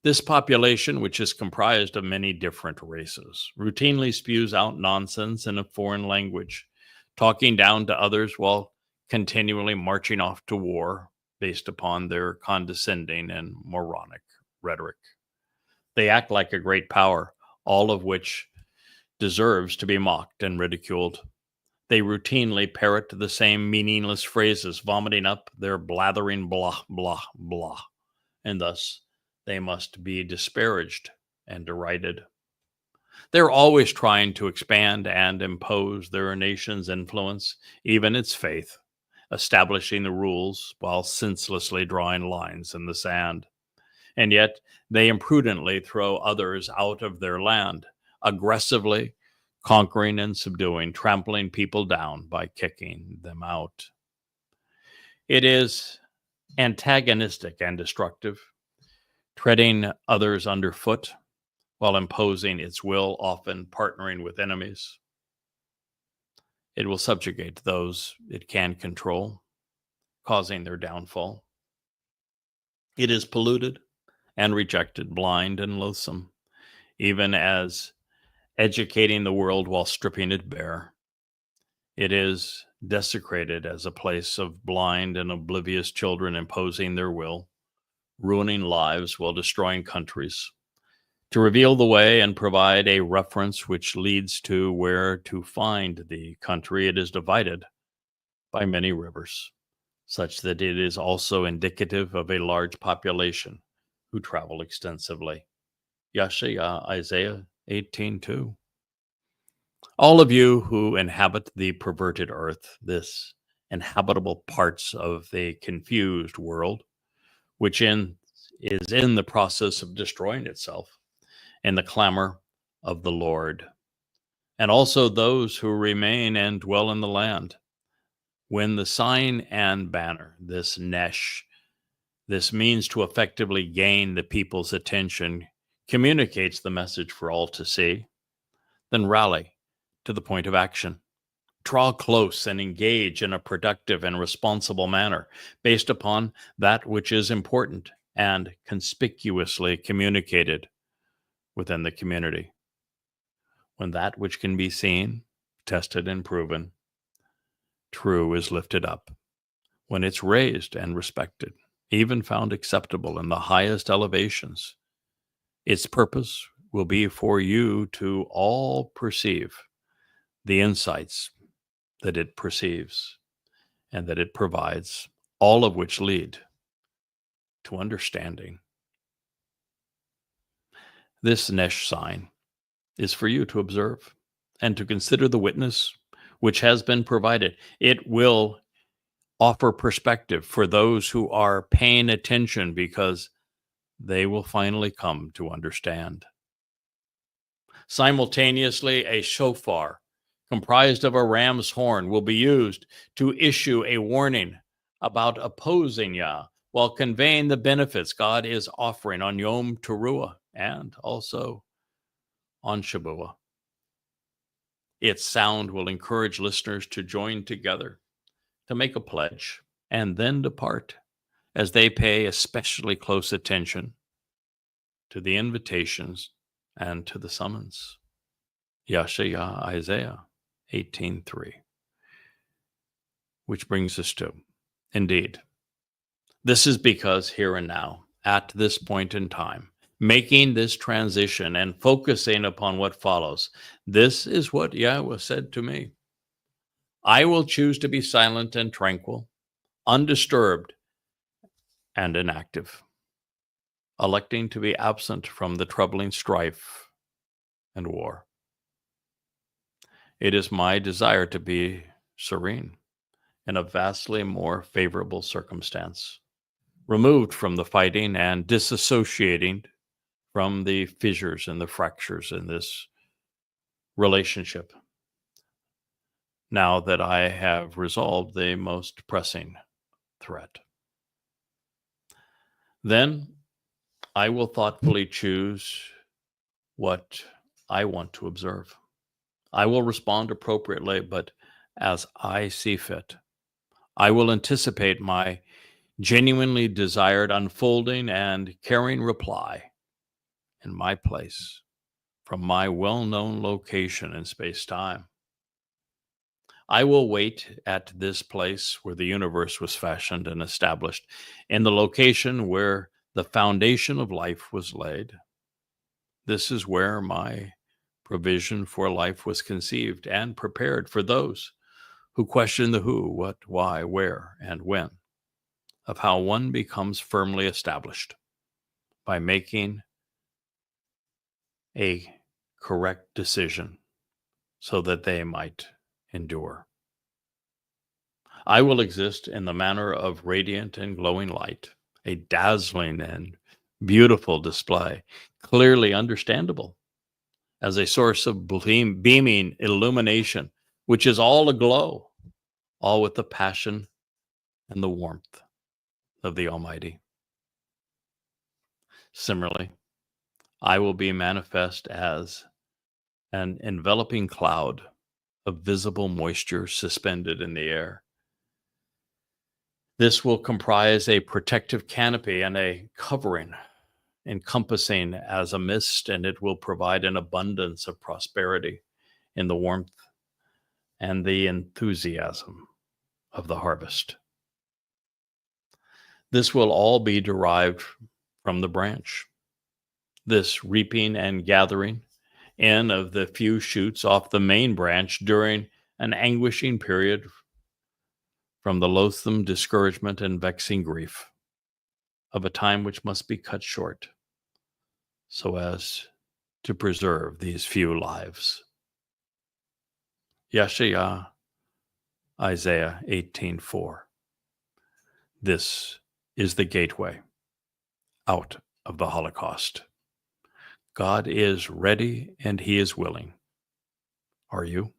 This population, which is comprised of many different races, routinely spews out nonsense in a foreign language, talking down to others while continually marching off to war based upon their condescending and moronic rhetoric. They act like a great power, all of which deserves to be mocked and ridiculed. They routinely parrot the same meaningless phrases, vomiting up their blathering blah, blah, blah, and thus they must be disparaged and derided. They're always trying to expand and impose their nation's influence, even its faith, establishing the rules while senselessly drawing lines in the sand. And yet they imprudently throw others out of their land, aggressively conquering and subduing, trampling people down by kicking them out. It is antagonistic and destructive, treading others underfoot while imposing its will, often partnering with enemies. It will subjugate those it can control, causing their downfall. It is polluted and rejected, blind and loathsome, even as educating the world while stripping it bare. It is desecrated as a place of blind and oblivious children imposing their will, ruining lives while destroying countries. To reveal the way and provide a reference which leads to where to find the country, it is divided by many rivers, such that it is also indicative of a large population who travel extensively. Yeshaya, Isaiah 18:2. All of you who inhabit the perverted earth, this inhabitable parts of the confused world, which is in the process of destroying itself in the clamor of the Lord, and also those who remain and dwell in the land. When the sign and banner, this nesh, this means to effectively gain the people's attention, communicates the message for all to see, then rally to the point of action. Draw close and engage in a productive and responsible manner based upon that which is important and conspicuously communicated within the community. When that which can be seen, tested, and proven true is lifted up, when it's raised and respected, even found acceptable in the highest elevations, its purpose will be for you to all perceive the insights that it perceives and that it provides, all of which lead to understanding. This Nesh sign is for you to observe and to consider the witness which has been provided. It will offer perspective for those who are paying attention because they will finally come to understand. Simultaneously, a shofar comprised of a ram's horn will be used to issue a warning about opposing Yah while conveying the benefits God is offering on Yom Teruah and also on Shabuah. Its sound will encourage listeners to join together to make a pledge and then depart as they pay especially close attention to the invitations and to the summons. Yashaya Isaiah 18:3. Which brings us to, indeed, this is because here and now, at this point in time, making this transition and focusing upon what follows, this is what Yahweh said to me. I will choose to be silent and tranquil, undisturbed and inactive, electing to be absent from the troubling strife and war. It is my desire to be serene in a vastly more favorable circumstance, removed from the fighting and disassociating from the fissures and the fractures in this relationship, now that I have resolved the most pressing threat. Then I will thoughtfully choose what I want to observe. I will respond appropriately, but as I see fit. I will anticipate my genuinely desired unfolding and caring reply in my place from my well-known location in space-time. I will wait at this place where the universe was fashioned and established, in the location where the foundation of life was laid. This is where my provision for life was conceived and prepared for those who question the who, what, why, where, and when of how one becomes firmly established by making a correct decision so that they might endure. I will exist in the manner of radiant and glowing light, a dazzling and beautiful display, clearly understandable as a source of beaming illumination, which is all aglow, all with the passion and the warmth of the Almighty. Similarly, I will be manifest as an enveloping cloud of visible moisture suspended in the air. This will comprise a protective canopy and a covering encompassing as a mist, and it will provide an abundance of prosperity in the warmth and the enthusiasm of the harvest. This will all be derived from the branch. This reaping and gathering in of the few shoots off the main branch during an anguishing period from the loathsome discouragement and vexing grief of a time which must be cut short so as to preserve these few lives. Yeshaya, Isaiah 18:4. This is the gateway out of the Holocaust. God is ready and he is willing. Are you?